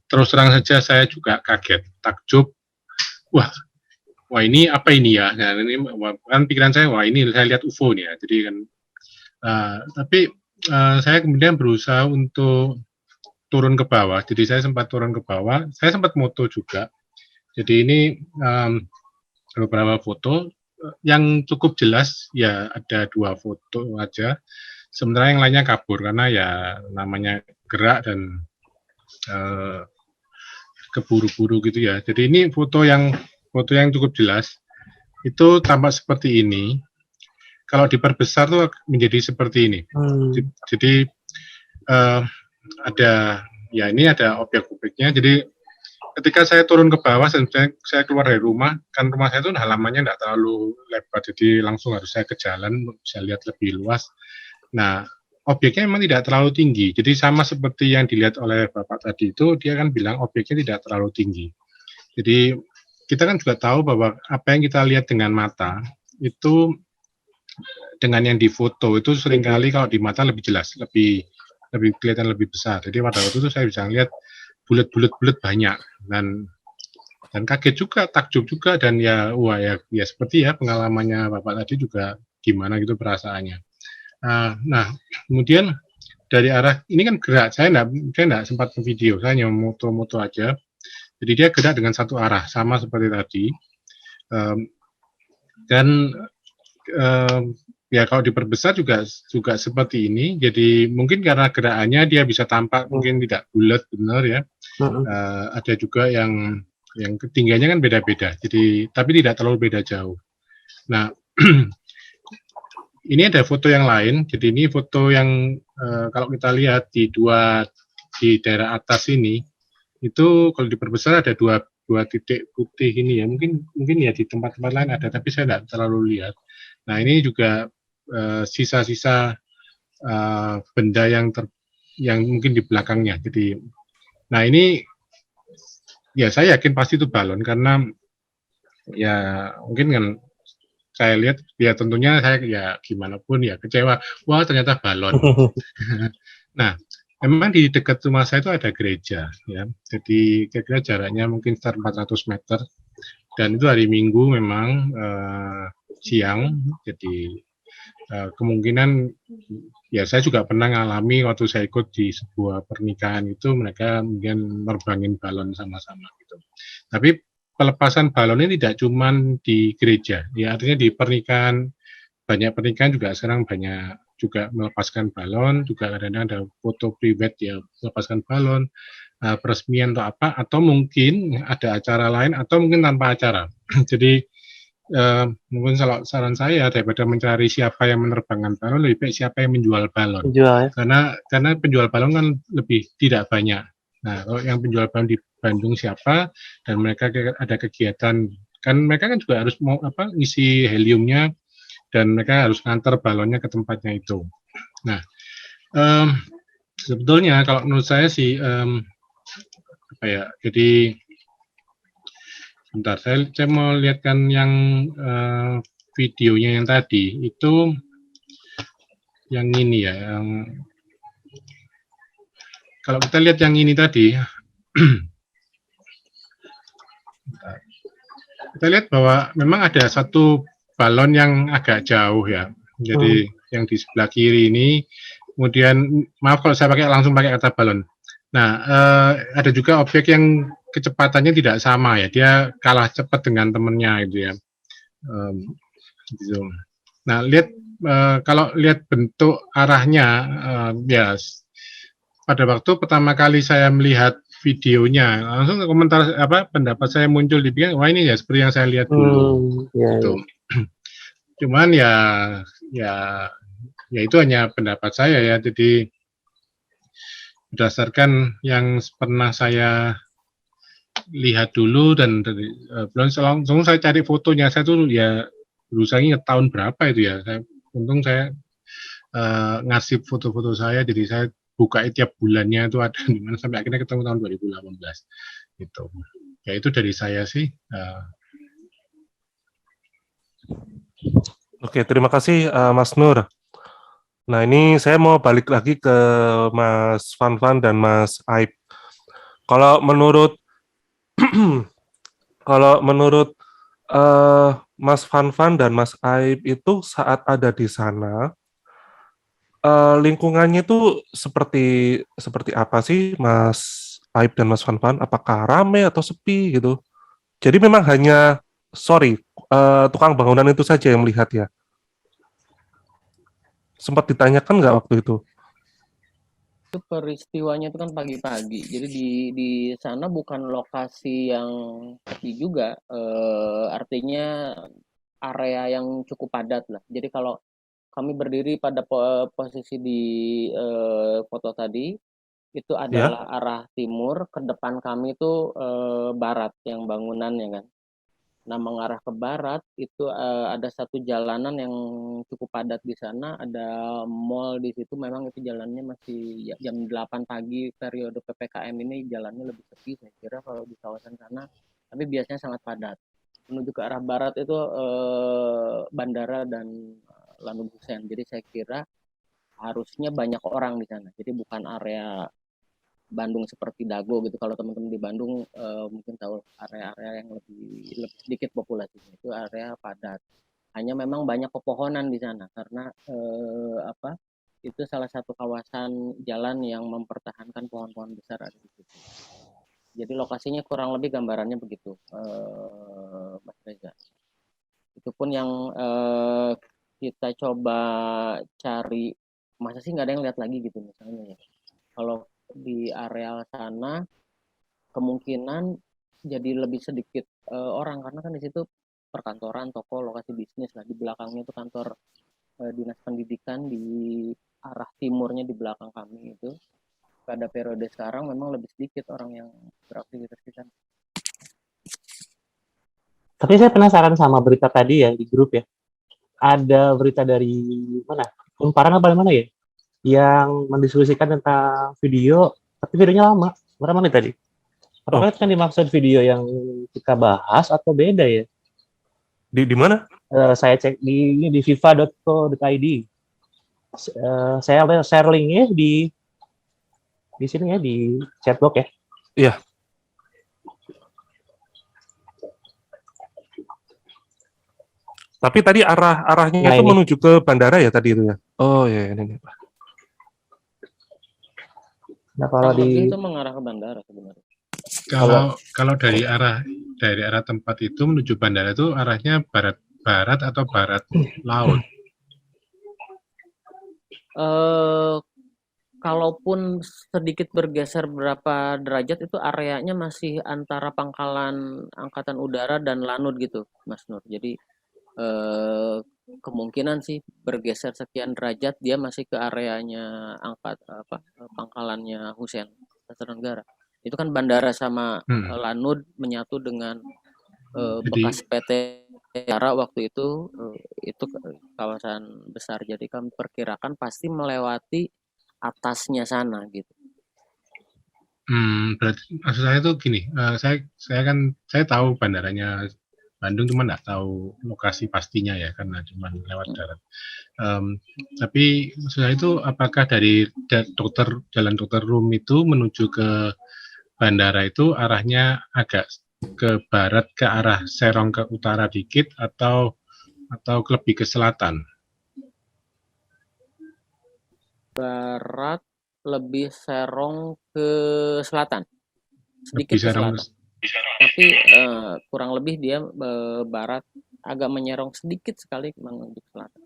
Terus terang saja saya juga kaget, takjub. Wah ini apa ini ya? Nah, ini kan pikiran saya, wah ini saya lihat UFO nih ya. Jadi kan, tapi saya kemudian berusaha untuk turun ke bawah. Jadi saya sempat turun ke bawah. Saya sempat moto juga. Jadi ini beberapa foto yang cukup jelas ya, ada 2 foto aja. Sementara yang lainnya kabur karena ya namanya gerak dan keburu-buru gitu ya. Jadi ini foto yang cukup jelas, itu tampak seperti ini. Kalau diperbesar tuh menjadi seperti ini. Jadi ini ada objek-objeknya. Jadi ketika saya turun ke bawah dan saya keluar dari rumah, kan rumah saya itu halamannya tidak terlalu lebar, jadi langsung harus saya ke jalan, bisa lihat lebih luas. Nah, objeknya memang tidak terlalu tinggi. Jadi sama seperti yang dilihat oleh Bapak tadi itu, dia kan bilang objeknya tidak terlalu tinggi. Jadi kita kan juga tahu bahwa apa yang kita lihat dengan mata itu dengan yang difoto itu seringkali kalau di mata lebih jelas, lebih kelihatan lebih besar. Jadi pada waktu itu saya bisa lihat bulat-bulat banyak dan kaget juga, takjub juga, dan ya seperti ya pengalamannya Bapak tadi juga gimana gitu perasaannya. Nah kemudian dari arah ini kan gerak, saya enggak sempat video, saya hanya moto-moto aja. Jadi dia gerak dengan satu arah, sama seperti tadi. Dan ya kalau diperbesar juga seperti ini. Jadi mungkin karena gerakannya dia bisa tampak mungkin tidak bulat benar ya. Ada juga yang ketinggiannya kan beda-beda. Jadi tapi tidak terlalu beda jauh. Nah, ini ada foto yang lain. Jadi ini foto yang kalau kita lihat di daerah atas ini, itu kalau diperbesar ada dua titik putih ini ya. Mungkin ya di tempat-tempat lain ada, tapi saya tidak terlalu lihat. Nah, ini juga sisa-sisa benda yang mungkin di belakangnya. Jadi, nah ini ya saya yakin pasti itu balon karena ya mungkin kan saya lihat ya tentunya saya ya gimana pun ya kecewa, wah ternyata balon. Nah, memang di dekat rumah saya itu ada gereja ya, jadi kira-kira jaraknya mungkin sekitar 400 meter dan itu hari Minggu memang siang, jadi kemungkinan ya saya juga pernah ngalami waktu saya ikut di sebuah pernikahan itu mereka mungkin nerbangin balon sama-sama gitu. Tapi pelepasan balon ini tidak cuma di gereja, ya artinya di pernikahan, banyak pernikahan juga sekarang banyak juga melepaskan balon, juga kadang-kadang ada foto private ya melepaskan balon, peresmian atau apa, atau mungkin ada acara lain, atau mungkin tanpa acara. Jadi mungkin saran saya daripada mencari siapa yang menerbangkan balon, lebih baik siapa yang menjual balon. Ya. Karena penjual balon kan lebih tidak banyak. Nah, kalau yang penjual balon di Bandung siapa dan mereka ada kegiatan, kan mereka kan juga harus mau ngisi heliumnya dan mereka harus ngantar balonnya ke tempatnya itu. Nah, sebetulnya kalau menurut saya sih jadi sebentar saya mau lihatkan yang videonya yang tadi itu yang ini ya, yang kalau kita lihat yang ini tadi kita lihat bahwa memang ada satu balon yang agak jauh ya. Jadi yang di sebelah kiri ini, kemudian maaf kalau saya langsung pakai kata balon. Nah, ada juga objek yang kecepatannya tidak sama ya. Dia kalah cepat dengan temennya gitu ya. Gitu. Nah, lihat kalau lihat bentuk arahnya, ya pada waktu pertama kali saya melihat videonya, langsung komentar pendapat saya muncul di pikiran, wah ini ya seperti yang saya lihat dulu. Gitu. Cuman ya itu hanya pendapat saya ya. Jadi berdasarkan yang pernah saya lihat dulu dan belum langsung saya cari fotonya, saya tuh ya berusaha ingat tahun berapa itu ya. Untung saya ngasih foto-foto saya, jadi saya buka tiap bulannya itu ada di mana sampai akhirnya ketemu tahun 2018 gitu. Ya itu dari saya sih. Oke, terima kasih Mas Nur. Nah, ini saya mau balik lagi ke Mas Fanfan dan Mas Aib. Kalau menurut Mas Fanfan dan Mas Aib itu saat ada di sana, lingkungannya itu seperti apa sih, Mas Aib dan Mas Fanfan? Apakah ramai atau sepi gitu? Jadi memang hanya tukang bangunan itu saja yang melihat ya? Sempat ditanyakan nggak waktu itu? Itu peristiwanya itu kan pagi-pagi, jadi di sana bukan lokasi yang sepi juga, artinya area yang cukup padat lah. Jadi kalau kami berdiri pada posisi di foto tadi, itu adalah arah timur, ke depan kami itu barat yang bangunannya kan. Nah, mengarah ke barat itu ada satu jalanan yang cukup padat di sana, ada mall di situ, memang itu jalannya masih jam 8 pagi periode PPKM ini jalannya lebih sepi saya kira kalau di kawasan sana, tapi biasanya sangat padat. Menuju ke arah barat itu bandara dan Lanut Hussein, jadi saya kira harusnya banyak orang di sana, jadi bukan area Bandung seperti Dago gitu. Kalau teman-teman di Bandung mungkin tahu area-area yang lebih sedikit populasinya itu area padat. Hanya memang banyak pepohonan di sana karena itu salah satu kawasan jalan yang mempertahankan pohon-pohon besar ada di situ. Jadi lokasinya kurang lebih gambarannya begitu, Mas Reza. pun yang kita coba cari, masa sih nggak ada yang lihat lagi gitu misalnya ya. Kalau di areal sana kemungkinan jadi lebih sedikit orang karena kan di situ perkantoran, toko, lokasi bisnis. Nah di belakangnya itu kantor dinas pendidikan di arah timurnya di belakang kami itu. Pada periode sekarang memang lebih sedikit orang yang beraktivitas di sana. Tapi saya penasaran sama berita tadi ya di grup ya. Ada berita dari mana? Unparan apa dari mana ya? Yang mendiskusikan tentang video, tapi videonya lama. Berapa menit tadi? Apakah itu kan dimaksud video yang kita bahas atau beda ya? Di mana? Saya cek di fifa.co.id. Saya share linknya di sini ya, di chatbox ya. Iya. Tapi tadi arahnya Nah, itu ini. menuju ke bandara ya tadi itu ya? Oh ya, ini. Nah, kalau di itu mengarah ke bandara sebenarnya. Kalau dari arah tempat itu menuju bandara itu arahnya barat atau barat laut? Kalaupun sedikit bergeser berapa derajat itu areanya masih antara pangkalan angkatan udara dan lanut gitu, Mas Nur. Jadi kemungkinan sih bergeser sekian derajat dia masih ke areanya pangkalannya Hussein Kartanegara. Itu kan bandara sama lanut menyatu dengan bekas PT Ara waktu itu kawasan besar. Jadi kami perkirakan pasti melewati atasnya sana gitu. Berarti maksud saya tuh gini, saya tahu bandaranya Bandung, cuma nggak tahu lokasi pastinya ya karena cuma lewat darat. Tapi maksud saya itu apakah dari jalan Dr. Rum itu menuju ke bandara itu arahnya agak ke barat ke arah Serong ke utara dikit atau lebih ke selatan? Barat, lebih Serong ke selatan, sedikit Lebih ke Serong selatan. Tapi kurang lebih dia barat, agak menyerong sedikit sekali menuju ke selatan.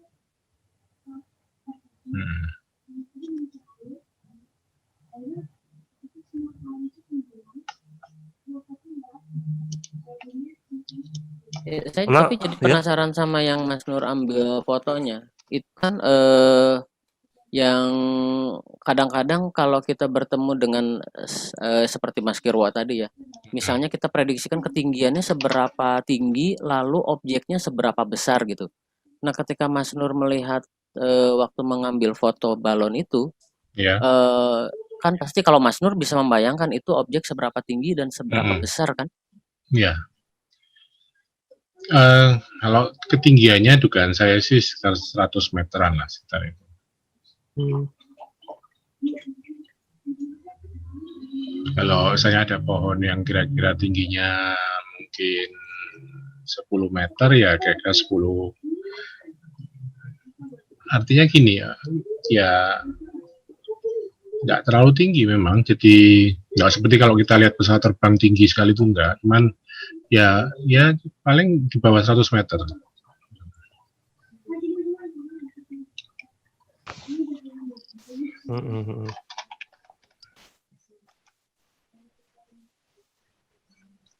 Saya tapi jadi penasaran sama yang Mas Nur ambil fotonya. Itu kan yang kadang-kadang kalau kita bertemu dengan seperti Mas Kirwa tadi ya, misalnya kita prediksikan ketinggiannya seberapa tinggi, lalu objeknya seberapa besar gitu. Nah, ketika Mas Nur melihat waktu mengambil foto balon itu, kan pasti kalau Mas Nur bisa membayangkan itu objek seberapa tinggi dan seberapa besar kan? Iya. Kalau ketinggiannya dugaan saya sih sekitar 100 meteran lah sekitar itu. Kalau saya ada pohon yang kira-kira tingginya mungkin 10 meter ya kira-kira 10. Artinya gini ya nggak terlalu tinggi memang, jadi nggak seperti kalau kita lihat pesawat terbang tinggi sekali itu enggak, cuman ya paling di bawah 100 meter.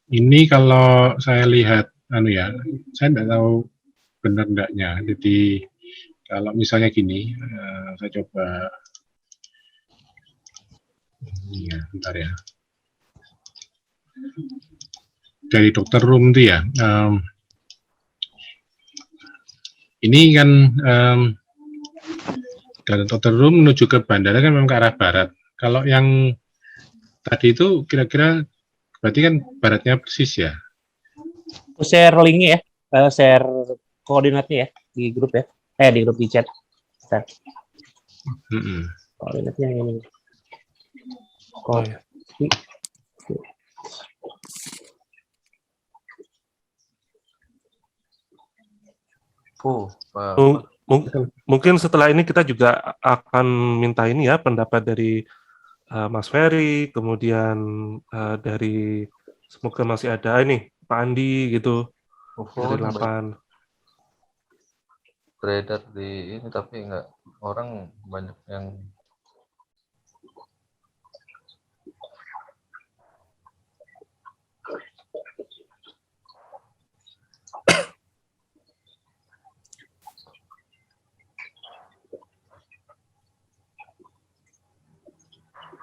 Ini kalau saya lihat, saya nggak tahu benar enggaknya. Jadi kalau misalnya gini, saya coba, bentar ya. Dari Dr. Rum itu ya, ini kan dari Dr. Rum menuju ke bandara kan memang ke arah barat. Kalau yang tadi itu kira-kira berarti kan baratnya persis ya? Share linknya ya, share koordinatnya ya di grup ya, di grup di chat. Koordinatnya ini. Mungkin setelah ini kita juga akan minta ini ya pendapat dari Mas Ferry, kemudian dari semoga masih ada ini Pak Andi gitu dari 8. beredar di ini tapi nggak orang banyak yang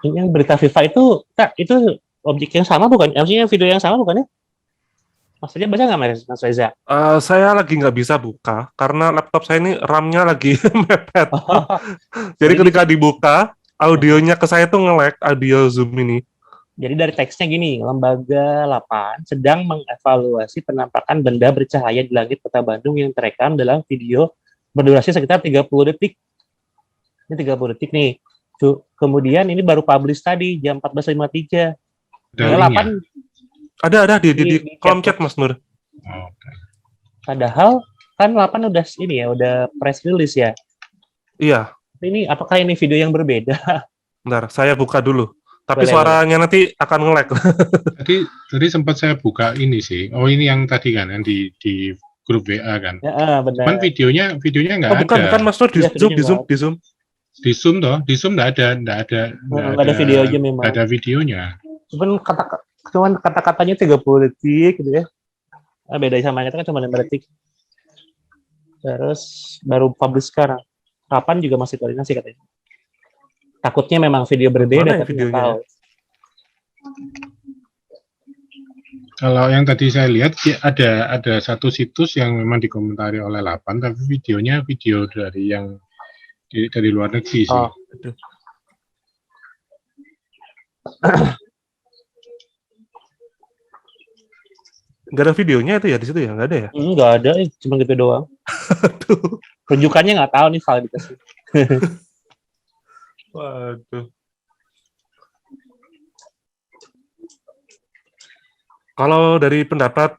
Yang berita FIFA itu, Kak, itu objek yang sama bukan? Maksudnya video yang sama bukan ya? Maksudnya baca nggak Mas Reza? Saya lagi nggak bisa buka karena laptop saya ini RAM-nya lagi mepet. Jadi ketika dibuka, audionya ke saya tuh nge-lag audio Zoom ini. Jadi dari teksnya gini, Lembaga 8 sedang mengevaluasi penampakan benda bercahaya di langit Kota Bandung yang terekam dalam video berdurasi sekitar 30 detik. Ini 30 detik nih. Kemudian ini baru publish tadi jam 14.53. Ada di kolom chat Mas Nur. Padahal kan 8 udah ini ya, udah press release ya. Iya. Ini apakah ini video yang berbeda? Bentar, saya buka dulu. Tapi Boleh, suaranya nanti akan nge-lag. Tadi sempat saya buka ini sih. Oh, ini yang tadi kan yang di grup WA kan. Ya, benar. Cuman videonya nggak ada. Bukan Mas Nur, di Zoom. Di Zoom nggak ada videonya memang. Nggak ada videonya. Cuman kata-katanya 30 detik gitu ya. Beda sama kita kan cuma 5 detik. Terus baru publish sekarang. Kapan juga masih koordinasi katanya. Takutnya memang video berbeda tapi nggak tahu. Kalau yang tadi saya lihat ada satu situs yang memang dikomentari oleh 8 tapi videonya video dari luar negeri sih. Nggak ada videonya itu ya di situ ya? Nggak ada ya? Nggak ada, cuma gitu doang. Rujukannya nggak tahu nih, file dikasih. Waduh. Kalau dari pendapat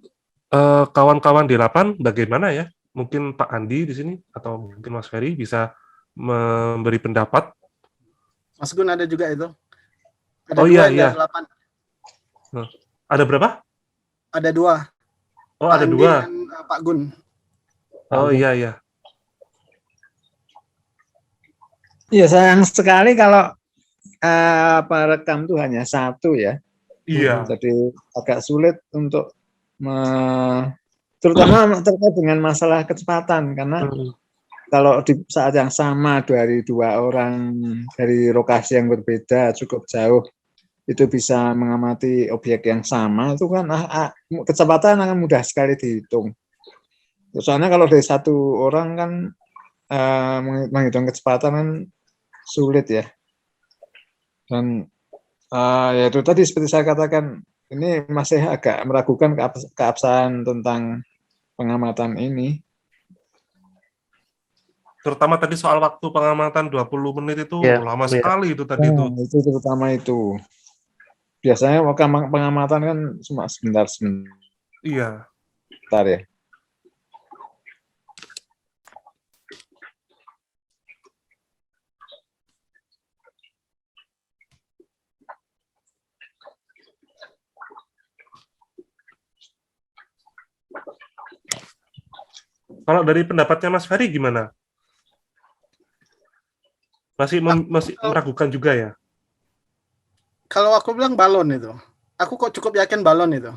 kawan-kawan di 8 bagaimana ya? Mungkin Pak Andi di sini atau mungkin Mas Ferry bisa memberi pendapat. Mas Gun ada juga itu. Ada iya. 8. Ada berapa? Ada 2. Oh, ada 2. Dan Pak Gun. Oh iya. Iya, sayang sekali kalau perekam itu hanya 1 ya. Iya. Jadi agak sulit untuk terutama terkait dengan masalah kecepatan karena kalau di saat yang sama dari 2 orang dari lokasi yang berbeda cukup jauh itu bisa mengamati objek yang sama itu kan kecepatan akan mudah sekali dihitung. Soalnya kalau dari 1 orang kan menghitung kecepatan kan sulit ya. Dan ya itu tadi seperti saya katakan ini masih agak meragukan keabsahan tentang pengamatan ini. Terutama tadi soal waktu pengamatan 20 menit itu lama sekali itu tadi itu. Itu terutama itu. Biasanya pengamatan kan cuma sebentar. Iya. Bentar ya. Kalau dari pendapatnya Mas Ferry gimana? Masih meragukan juga ya? Kalau aku bilang balon itu. Aku kok cukup yakin balon itu.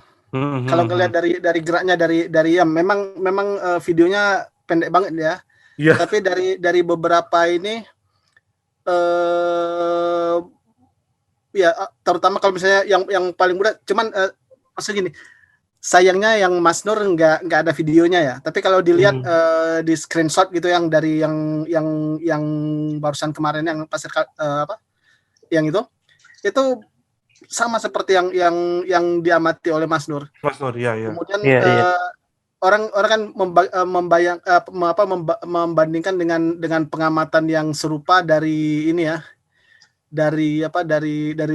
Kalau ngelihat dari geraknya dari ya memang videonya pendek banget ya. Yeah. Tapi dari beberapa ini ya terutama kalau misalnya yang paling mudah cuman maksudnya gini. Sayangnya yang Mas Nur nggak ada videonya ya. Tapi kalau dilihat di screenshot gitu yang dari yang barusan kemarin yang pasir yang itu sama seperti yang diamati oleh Mas Nur. Mas Nur, iya. Kemudian orang kan membandingkan dengan pengamatan yang serupa dari ini ya. Dari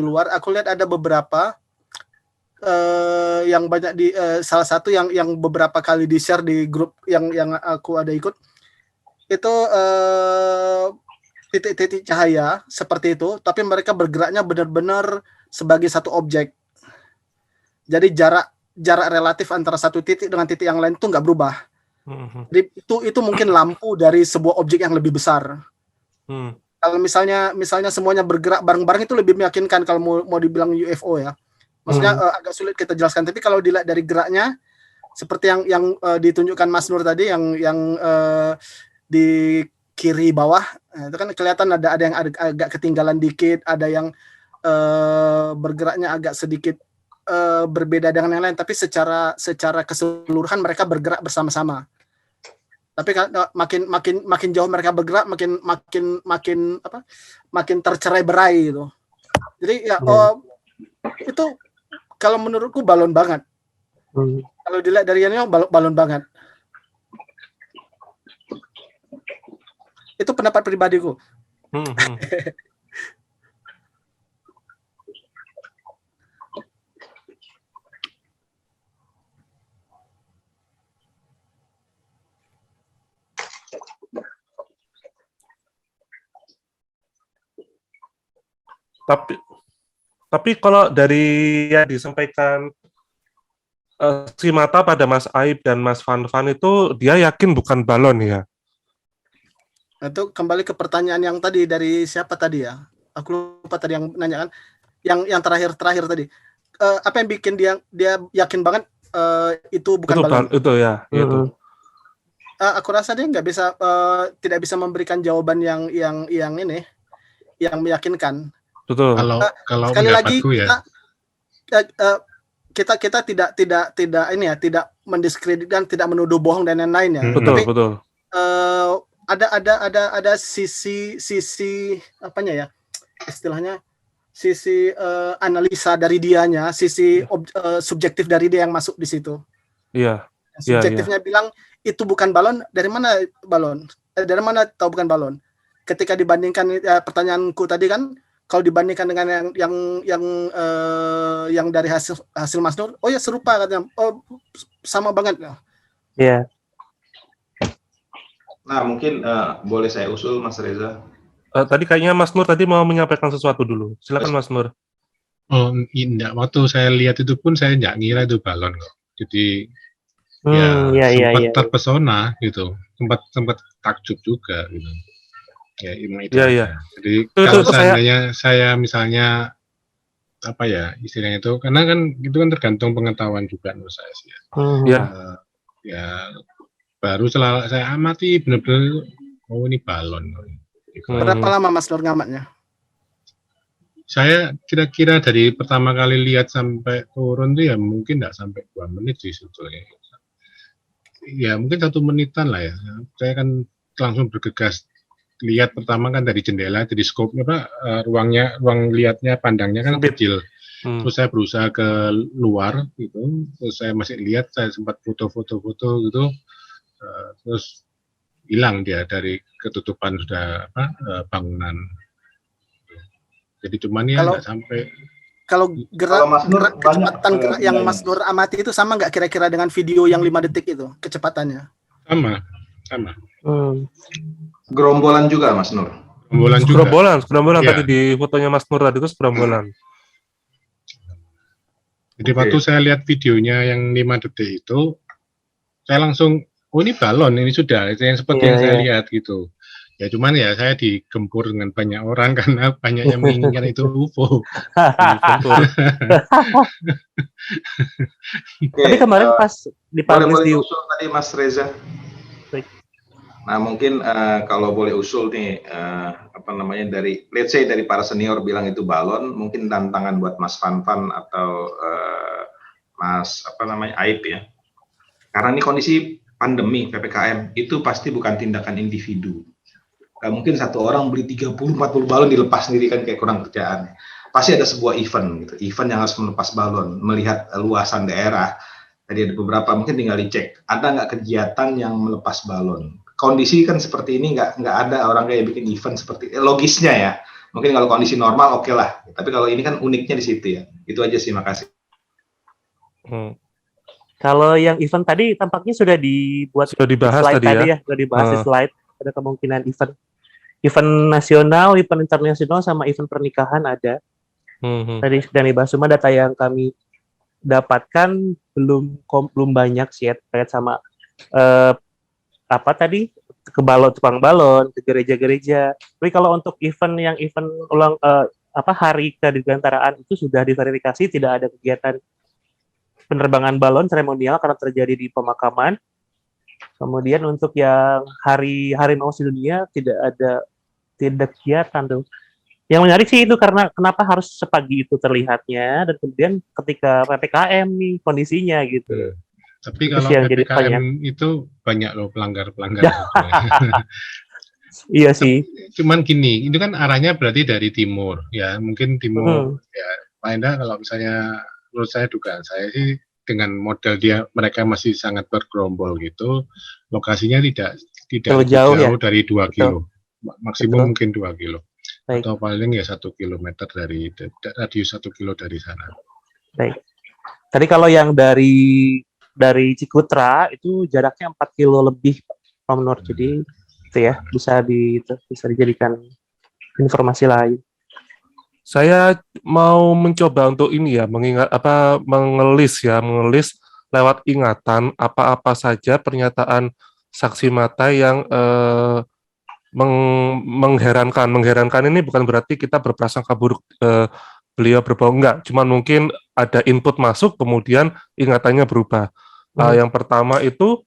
luar. Aku lihat ada beberapa yang banyak di salah satu yang beberapa kali di share di grup yang aku ada ikut itu titik-titik cahaya seperti itu, tapi mereka bergeraknya benar-benar sebagai satu objek. Jadi jarak relatif antara satu titik dengan titik yang lain itu nggak berubah. Jadi itu mungkin lampu dari sebuah objek yang lebih besar. Kalau misalnya semuanya bergerak bareng-bareng itu lebih meyakinkan kalau mau dibilang UFO ya. Maksudnya agak sulit kita jelaskan. Tapi kalau dilihat dari geraknya, seperti yang ditunjukkan Mas Nur tadi, yang di kiri bawah, itu kan kelihatan ada yang agak ketinggalan dikit, ada yang bergeraknya agak sedikit berbeda dengan yang lain. Tapi secara keseluruhan mereka bergerak bersama-sama. Tapi makin jauh mereka bergerak, makin tercerai-berai gitu. Jadi ya itu kalau menurutku balon banget. Kalau dilihat dari ini balon banget. Itu pendapat pribadiku. Tapi kalau dari yang disampaikan si Mata pada Mas Aib dan Mas Van itu dia yakin bukan balon ya. Itu kembali ke pertanyaan yang tadi dari siapa tadi ya? Aku lupa tadi yang nanya kan. Yang terakhir tadi. Apa yang bikin dia yakin banget itu bukan balon? Itu ya. Itu. Aku rasa dia tidak bisa memberikan jawaban yang ini, yang meyakinkan. Betul. Kalau sekali lagi ya. kita tidak mendiskreditkan, tidak menuduh bohong dan lain-lain ya. Betul. Ada sisi apanya ya istilahnya, sisi analisa dari dianya, sisi subjektif dari dia yang masuk di situ. Iya. Subjektifnya bilang itu bukan balon. Dari mana balon? Dari mana tahu bukan balon? Ketika dibandingkan pertanyaanku tadi kan, kalau dibandingkan dengan yang dari hasil Mas Nur, oh ya serupa katanya, oh sama banget. Iya. Nah mungkin boleh saya usul Mas Reza. Tadi kayaknya Mas Nur tadi mau menyampaikan sesuatu dulu. Silakan Mas Nur. Oh enggak, waktu saya lihat itu pun saya nggak ngira itu balon kok. Jadi sempat terpesona gitu, sempat takjub juga gitu. Ya itu. Iya. Jadi kalau seandainya saya misalnya apa ya istilahnya itu, karena kan itu kan tergantung pengetahuan juga menurut saya sih. Ya baru setelah saya amati benar-benar oh ini balon. Berapa lama Mas Nur ngamatnya? Saya kira-kira dari pertama kali lihat sampai turun tuh ya mungkin nggak sampai 2 menit sih sebetulnya. Ya mungkin 1 menitan lah ya. Saya kan langsung bergegas lihat pertama kan dari jendela, jadi scope ruang lihatnya, pandangnya kan kecil. Terus saya berusaha ke luar gitu, terus saya masih lihat, saya sempat foto-foto gitu, terus hilang dia dari ketutupan sudah bangunan. Jadi cuman ya nggak sampai. Kalau gerak kecepatan gerak yang Mas Nur amati itu sama nggak kira-kira dengan video yang 5 detik itu kecepatannya? Sama. Gerombolan juga Mas Nur. Gerombolan Ya. tadi di fotonya Mas Nur tadi itu gerombolan. Jadi waktu saya lihat videonya yang 5 detik itu, saya langsung, oh ini balon, ini sudah, itu yang seperti yang saya lihat gitu. Ya cuman ya saya digempur dengan banyak orang karena banyak yang menginginkan itu UFO. Tapi kemarin pas dipublish di usul tadi Mas Reza. Nah mungkin kalau boleh usul nih dari let's say dari para senior bilang itu balon, mungkin tantangan buat Mas Van atau Mas Aib ya. Karena ini kondisi pandemi PPKM itu pasti bukan tindakan individu. Gak mungkin satu orang beli 30-40 balon dilepas sendiri kan kayak kurang kerjaan. Pasti ada sebuah event gitu, event yang harus melepas balon, melihat luasan daerah. Tadi ada beberapa mungkin tinggal dicek, ada nggak kegiatan yang melepas balon. Kondisi kan seperti ini nggak ada orang kayak bikin event seperti logisnya ya. Mungkin kalau kondisi normal oke lah, tapi kalau ini kan uniknya di situ ya. Itu aja sih, makasih. Kalau yang event tadi tampaknya sudah dibahas slide tadi ya. Sudah dibahas di slide. Ada kemungkinan event nasional, event internasional, sama event pernikahan ada. Tadi sudah dibahas, cuma data yang kami dapatkan belum banyak sih ya terkait sama apa tadi ke balon, tukang balon, ke gereja-gereja. Tapi kalau untuk event hari kedirgantaraan itu sudah diverifikasi tidak ada kegiatan penerbangan balon seremonial karena terjadi di pemakaman. Kemudian untuk yang hari mau sedunia tidak kegiatan tuh. Yang menarik sih itu karena kenapa harus sepagi itu terlihatnya dan kemudian ketika PPKM nih kondisinya gitu. Tapi kalau PPKM itu banyak loh pelanggar-pelanggar. Iya sih. Cuman gini, itu kan arahnya berarti dari timur ya, mungkin timur ya. Paling enggak kalau misalnya menurut saya dugaan saya sih dengan model mereka masih sangat bergerombol gitu, lokasinya tidak jauh dari 2 kilo. Maksimum mungkin 2 kilo. Baik. Atau paling ya 1 kilometer dari radius 1 kilo dari sana. Baik. Tadi kalau yang dari Cikutra itu jaraknya 4 kilo lebih Pak Menur. Jadi itu ya bisa dijadikan informasi lain. Saya mau mencoba untuk ini ya mengelis lewat ingatan apa-apa saja pernyataan saksi mata yang mengherankan. Mengherankan ini bukan berarti kita berprasangka buruk beliau berbohong, enggak. Cuman mungkin ada input masuk, kemudian ingatannya berubah. Yang pertama itu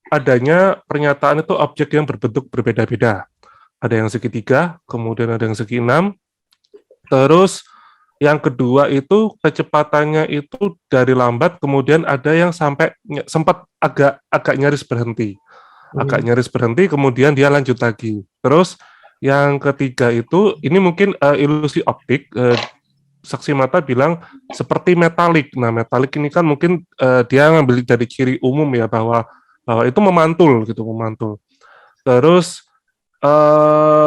adanya pernyataan itu objek yang berbentuk berbeda-beda. Ada yang segitiga, kemudian ada yang segi 6. Terus yang kedua itu kecepatannya itu dari lambat, kemudian ada yang sampai sempat agak nyaris berhenti. Agak nyaris berhenti, kemudian dia lanjut lagi. Terus yang ketiga itu, ini mungkin ilusi optik, saksi mata bilang seperti metalik. Nah, metalik ini kan mungkin dia ngambil dari ciri umum ya, bahwa itu memantul gitu, memantul. Terus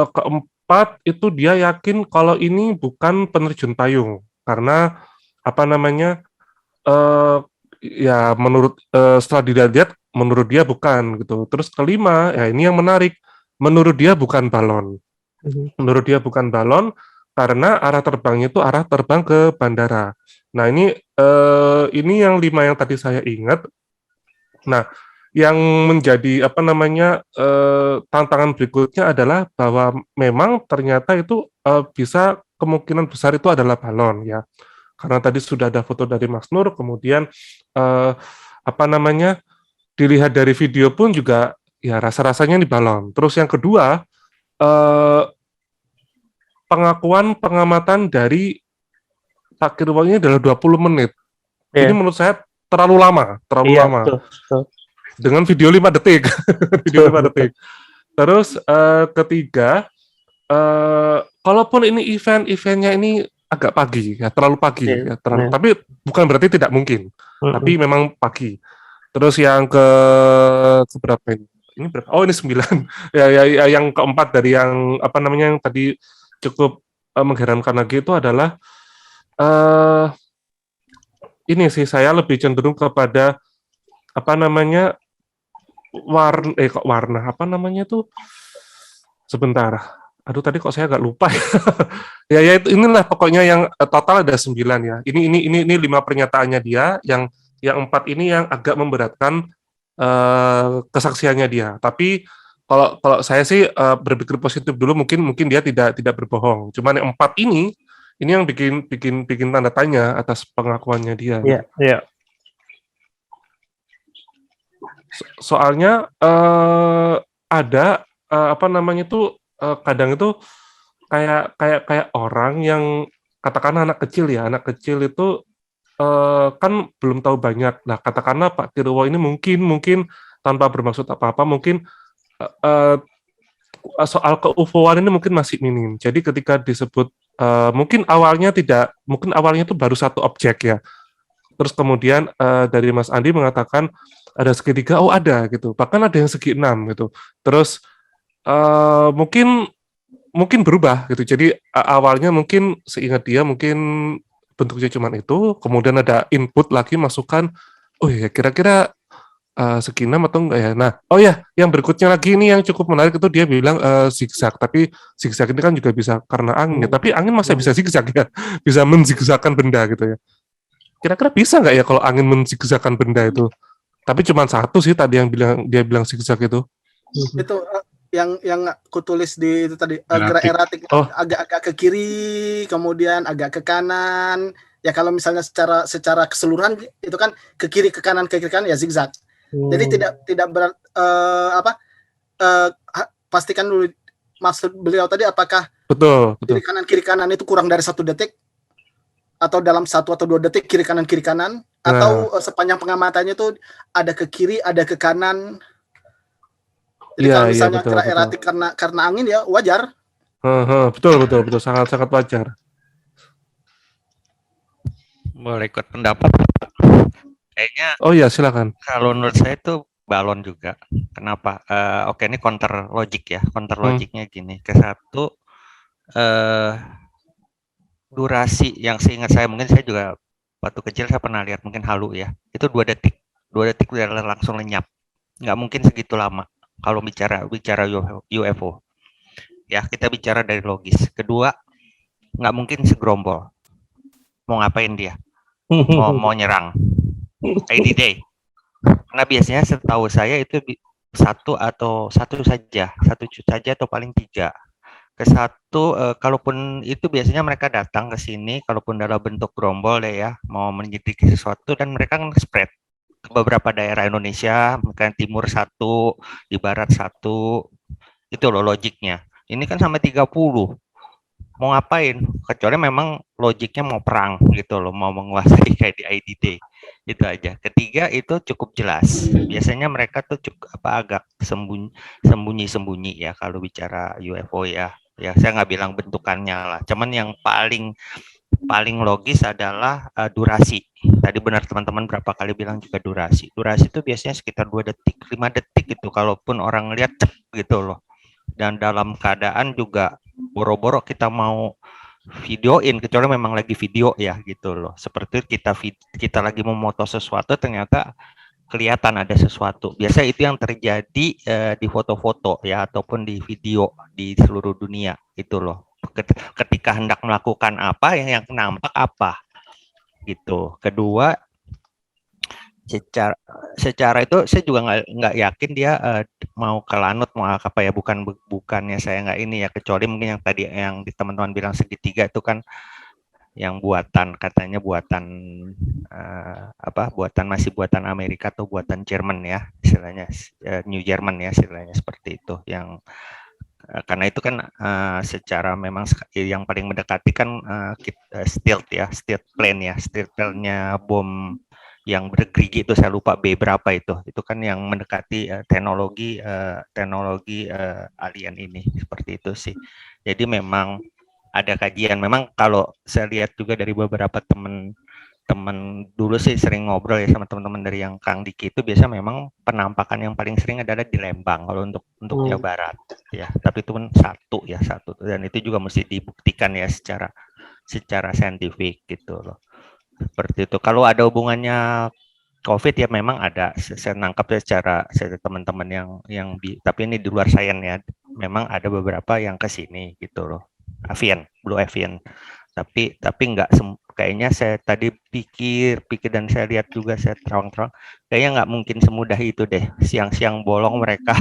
keempat itu dia yakin kalau ini bukan penerjun payung, karena ya menurut setelah dilihat menurut dia bukan gitu. Terus kelima ya ini yang menarik, menurut dia bukan balon. Menurut dia bukan balon karena arah terbangnya itu arah terbang ke bandara. Nah ini yang 5 yang tadi saya ingat. Nah yang menjadi tantangan berikutnya adalah bahwa memang ternyata itu bisa kemungkinan besar itu adalah balon ya. Karena tadi sudah ada foto dari Mas Nur, kemudian dilihat dari video pun juga ya rasa-rasanya ini balon. Terus yang kedua, pengamatan dari Pak Kirwan ini adalah 20 menit. Ini menurut saya terlalu lama. Betul. Dengan video 5 detik. Video 5 detik. Terus ketiga, kalaupun ini eventnya ini agak pagi, ya terlalu pagi, ya terlalu. Tapi bukan berarti tidak mungkin, tapi memang pagi. Terus yang berapa ini? Ini berapa? Oh ini 9. ya yang keempat dari yang yang tadi cukup mengherankan lagi itu adalah ini sih saya lebih cenderung kepada warna sebentar. Aduh tadi kok saya agak lupa ya. ya inilah pokoknya yang total ada 9 ya. Ini 5 pernyataannya dia, yang 4 ini yang agak memberatkan kesaksiannya dia. Tapi kalau saya sih berpikir positif dulu, mungkin dia tidak berbohong. Cuman yang 4 ini yang bikin tanda tanya atas pengakuannya dia. Iya. Soalnya ada kadang itu kayak orang yang katakanlah anak kecil itu kan belum tahu banyak. Nah, katakanlah Pak Tirwo ini mungkin tanpa bermaksud apa-apa, mungkin soal ke-UFO-an ini mungkin masih minim. Jadi ketika disebut mungkin awalnya itu baru satu objek ya. Terus kemudian dari Mas Andi mengatakan ada segitiga, ada gitu. Bahkan ada yang segi 6 gitu. Terus mungkin berubah gitu. Jadi awalnya mungkin seingat dia mungkin bentuknya cuma itu, kemudian ada input lagi masukan, ya kira-kira segi 6 atau enggak ya. Nah, yang berikutnya lagi ini yang cukup menarik itu dia bilang zigzag, tapi zigzag ini kan juga bisa karena angin ya. Tapi angin masa bisa zigzag ya? Bisa menzigzagkan benda gitu ya. Kira-kira bisa nggak ya kalau angin menzigzagkan benda itu? Tapi cuma satu sih tadi yang dia bilang zigzag itu. Itu yang aku tulis di itu tadi gerak eratik agak-agak ke kiri, kemudian agak ke kanan. Ya kalau misalnya secara keseluruhan itu kan ke kiri ke kanan ya zigzag. Jadi tidak berat pastikan dulu maksud beliau tadi apakah betul. Kiri kanan itu kurang dari 1 detik atau dalam 1 atau 2 detik kiri kanan atau sepanjang pengamatannya itu ada ke kiri ada ke kanan. Jadi kalau misalnya gerak eratik karena angin ya wajar. Betul sangat wajar. Boleh ikut pendapat? Kayaknya. Oh ya silakan. Kalau menurut saya itu balon juga. Kenapa? Oke, ini counter logic ya. Counter logiknya gini. Satu, durasi yang seingat saya, mungkin saya juga waktu kecil saya pernah lihat mungkin halu ya. Itu 2 detik. 2 detik udah langsung lenyap. Nggak mungkin segitu lama kalau bicara UFO. Ya, kita bicara dari logis. Kedua, nggak mungkin segerombol. Mau ngapain dia? Mau nyerang. IDD. Karena biasanya setahu saya itu satu saja atau paling 3. Ke satu, kalaupun itu biasanya mereka datang ke sini, kalaupun dalam bentuk gerombol ya, mau menyelidiki sesuatu dan mereka spread ke beberapa daerah Indonesia, mungkin timur 1, di barat 1, itu loh logiknya. Ini kan sampai 30. Mau ngapain? Kecuali memang logiknya mau perang gitu loh, mau menguasai kayak di IDD. Itu aja. Ketiga itu cukup jelas. Biasanya mereka tuh agak sembunyi ya kalau bicara UFO ya. Ya saya nggak bilang bentukannya lah. Cuman yang paling logis adalah durasi. Tadi benar teman-teman berapa kali bilang juga durasi. Durasi itu biasanya sekitar 2 detik, 5 detik gitu. Kalaupun orang lihat gitu loh. Dan dalam keadaan juga boro-boro kita mau videoin, kecuali memang lagi video ya gitu loh. Seperti kita lagi memoto sesuatu ternyata kelihatan ada sesuatu. Biasa itu yang terjadi di foto-foto ya ataupun di video di seluruh dunia itu loh. Ketika hendak melakukan apa yang nampak apa gitu. Kedua, secara itu saya juga nggak yakin dia mau ke lanut mau apa ya, bukannya saya nggak ini ya, kecuali mungkin yang tadi yang teman-teman bilang segitiga itu kan yang katanya buatan masih buatan Amerika atau buatan Jerman ya istilahnya, New Jerman ya istilahnya seperti itu, yang karena itu kan secara memang yang paling mendekati kan stealth plane-nya bom yang bergerigi itu, saya lupa B berapa itu kan yang mendekati teknologi alien ini, seperti itu sih. Jadi memang ada kajian, memang kalau saya lihat juga dari beberapa teman dulu sih sering ngobrol ya sama teman-teman dari yang Kang Diki, itu biasa memang penampakan yang paling sering adalah di Lembang kalau untuk Jawa Barat ya, tapi itu pun satu dan itu juga mesti dibuktikan ya secara saintifik gitu loh. Seperti itu. Kalau ada hubungannya COVID ya memang ada. Saya nangkap secara teman-teman yang tapi ini di luar sains ya. Memang ada beberapa yang ke sini gitu loh. Blue Avian. Tapi nggak kayaknya saya tadi pikir dan saya lihat juga, saya terang-terang kayaknya nggak mungkin semudah itu deh. Siang-siang bolong mereka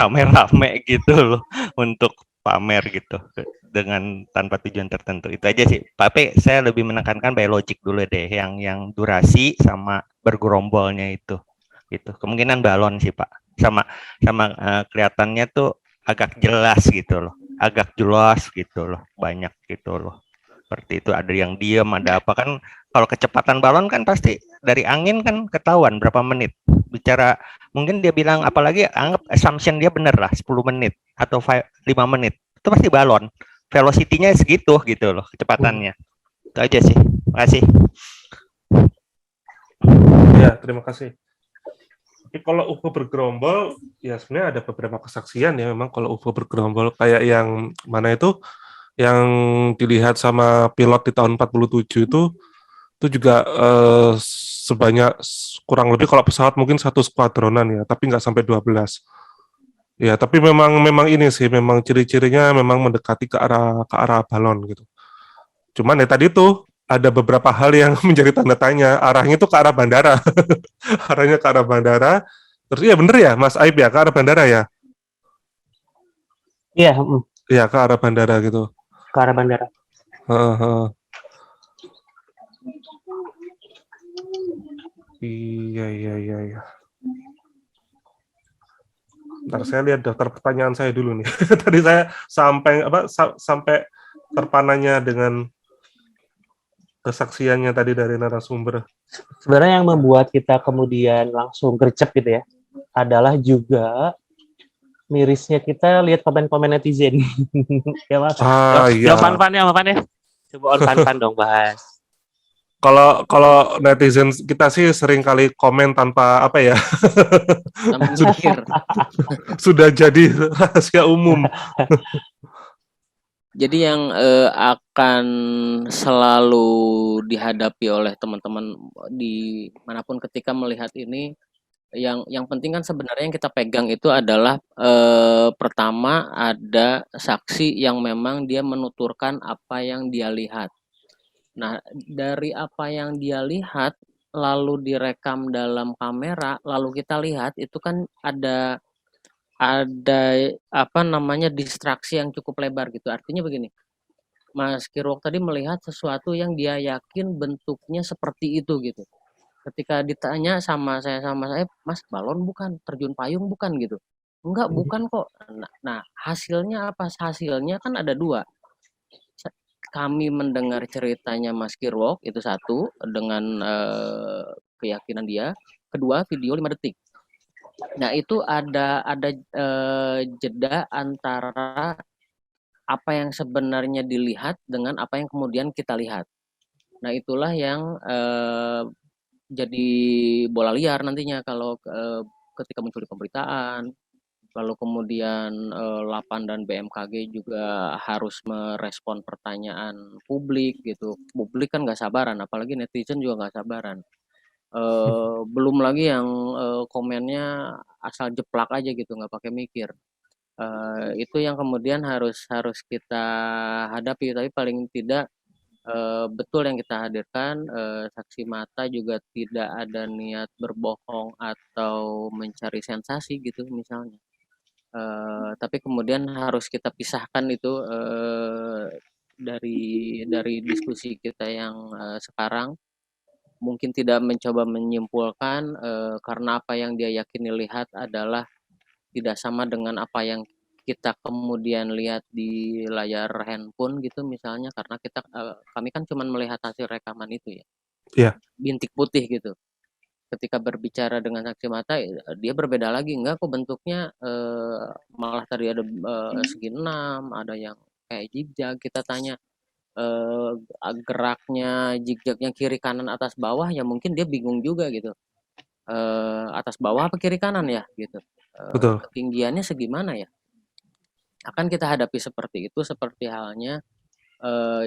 rame-rame gitu loh untuk pamer gitu dengan tanpa tujuan tertentu. Itu aja sih Pak P, saya lebih menekankan biologik dulu deh, yang durasi sama bergerombolnya itu gitu. Kemungkinan balon sih Pak, sama kelihatannya tuh agak jelas gitu loh, banyak gitu loh, seperti itu. Ada yang diam, ada apa kan, kalau kecepatan balon kan pasti dari angin kan ketahuan berapa menit. Bicara mungkin dia bilang, apalagi anggap assumption dia bener lah 10 menit atau 5 menit, itu pasti balon velocity-nya segitu gitu loh, kecepatannya. Itu aja sih. Terima kasih. Ya, terima kasih. Tapi kalau UFO bergerombol, ya sebenarnya ada beberapa kesaksian ya memang kalau UFO bergerombol, kayak yang mana itu yang dilihat sama pilot di tahun 47 itu juga sebanyak kurang lebih, kalau pesawat mungkin 1 skuadronan ya, tapi nggak sampai 12. Ya, tapi memang ini sih, memang ciri-cirinya memang mendekati ke arah balon gitu. Cuman ya tadi tuh ada beberapa hal yang menjadi tanda tanya. Arahnya itu ke arah bandara. Arahnya ke arah bandara. Terus ya bener ya, Mas Aib ya, ke arah bandara ya? Iya, Iya, ke arah bandara gitu. ke arah bandara. Iya. Ntar saya lihat daftar pertanyaan saya dulu nih. Tadi saya sampai terpananya dengan kesaksiannya tadi dari narasumber. Sebenarnya yang membuat kita kemudian langsung gercep gitu ya, adalah juga mirisnya kita lihat komen-komen netizen. Ya Mas. Iya. Pan ya. Coba on pan dong bahas. Kalau netizen kita sih sering kali komen tanpa apa ya? Sudah jadi rahasia umum. Jadi yang akan selalu dihadapi oleh teman-teman di manapun ketika melihat ini, yang penting kan sebenarnya yang kita pegang itu adalah pertama ada saksi yang memang dia menuturkan apa yang dia lihat. Nah, dari apa yang dia lihat lalu direkam dalam kamera, lalu kita lihat itu kan ada apa namanya distraksi yang cukup lebar gitu. Artinya begini, Mas Kirwok tadi melihat sesuatu yang dia yakin bentuknya seperti itu gitu. Ketika ditanya sama saya, Mas balon bukan, terjun payung bukan gitu. Enggak, bukan kok. Nah, hasilnya apa? Hasilnya kan ada dua. Kami mendengar ceritanya Mas Kirwok itu satu dengan keyakinan dia. Kedua, video 5 detik. Nah, itu ada jeda antara apa yang sebenarnya dilihat dengan apa yang kemudian kita lihat. Nah, itulah yang jadi bola liar nantinya kalau ketika muncul di pemberitaan. Lalu kemudian Lapan dan BMKG juga harus merespon pertanyaan publik gitu. Publik kan nggak sabaran, apalagi netizen juga nggak sabaran. Belum lagi yang komennya asal jeplak aja gitu, nggak pakai mikir. Itu yang kemudian harus kita hadapi. Tapi paling tidak betul yang kita hadirkan, saksi mata juga tidak ada niat berbohong atau mencari sensasi gitu misalnya. Tapi kemudian harus kita pisahkan itu dari diskusi kita yang sekarang. Mungkin tidak mencoba menyimpulkan karena apa yang dia yakini lihat adalah tidak sama dengan apa yang kita kemudian lihat di layar handphone gitu misalnya, karena kami kan cuma melihat hasil rekaman itu ya. Iya. Bintik putih gitu. Ketika berbicara dengan saksi mata dia berbeda lagi, enggak kok bentuknya malah tadi ada segi 6, ada yang kayak zigzag. Kita tanya geraknya zigzagnya kiri kanan atas bawah, ya mungkin dia bingung juga gitu. Atas bawah apa kiri kanan ya gitu. Betul. Ketinggiannya segimana ya? Akan kita hadapi seperti itu, seperti halnya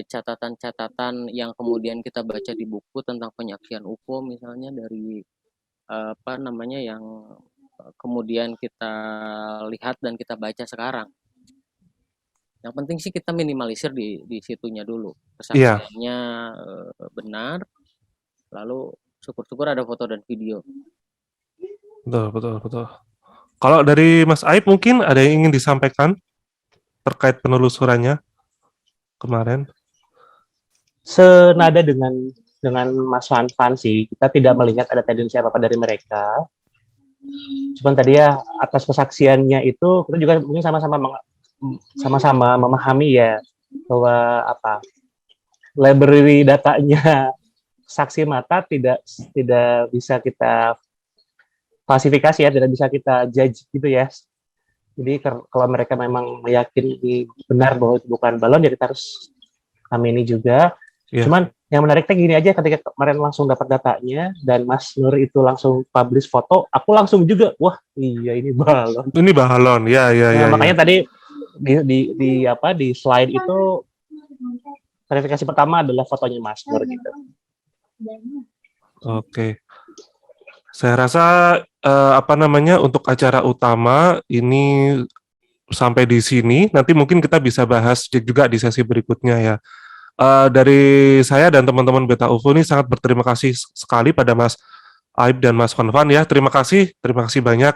catatan-catatan yang kemudian kita baca di buku tentang penyaksian UFO misalnya dari apa namanya yang kemudian kita lihat dan kita baca sekarang. Yang penting sih kita minimalisir di situnya dulu, kesaksiannya benar, lalu syukur-syukur ada foto dan video. Betul. Kalau dari Mas Aib mungkin ada yang ingin disampaikan terkait penelusurannya kemarin? Senada dengan Mas Fan sih, kita tidak melihat ada tendensi apa-apa dari mereka. Cuman tadi ya atas kesaksiannya itu kita juga mungkin sama-sama memahami ya bahwa library datanya saksi mata tidak bisa kita klasifikasi ya, tidak bisa kita judge gitu ya. Jadi kalau mereka memang meyakini benar bahwa itu bukan balon, ya kita harus amini juga. Yeah. Cuman yang menariknya gini aja, ketika kemarin langsung dapat datanya dan Mas Nur itu langsung publish foto, aku langsung juga, wah iya ini balon. Ini balon, ya. Makanya tadi di slide itu verifikasi pertama adalah fotonya Mas Nur gitu. Oke. Saya rasa untuk acara utama ini sampai di sini. Nanti mungkin kita bisa bahas juga di sesi berikutnya ya. Dari saya dan teman-teman Beta UFO ini sangat berterima kasih sekali pada Mas Aib dan Mas Vanvan ya. Terima kasih banyak.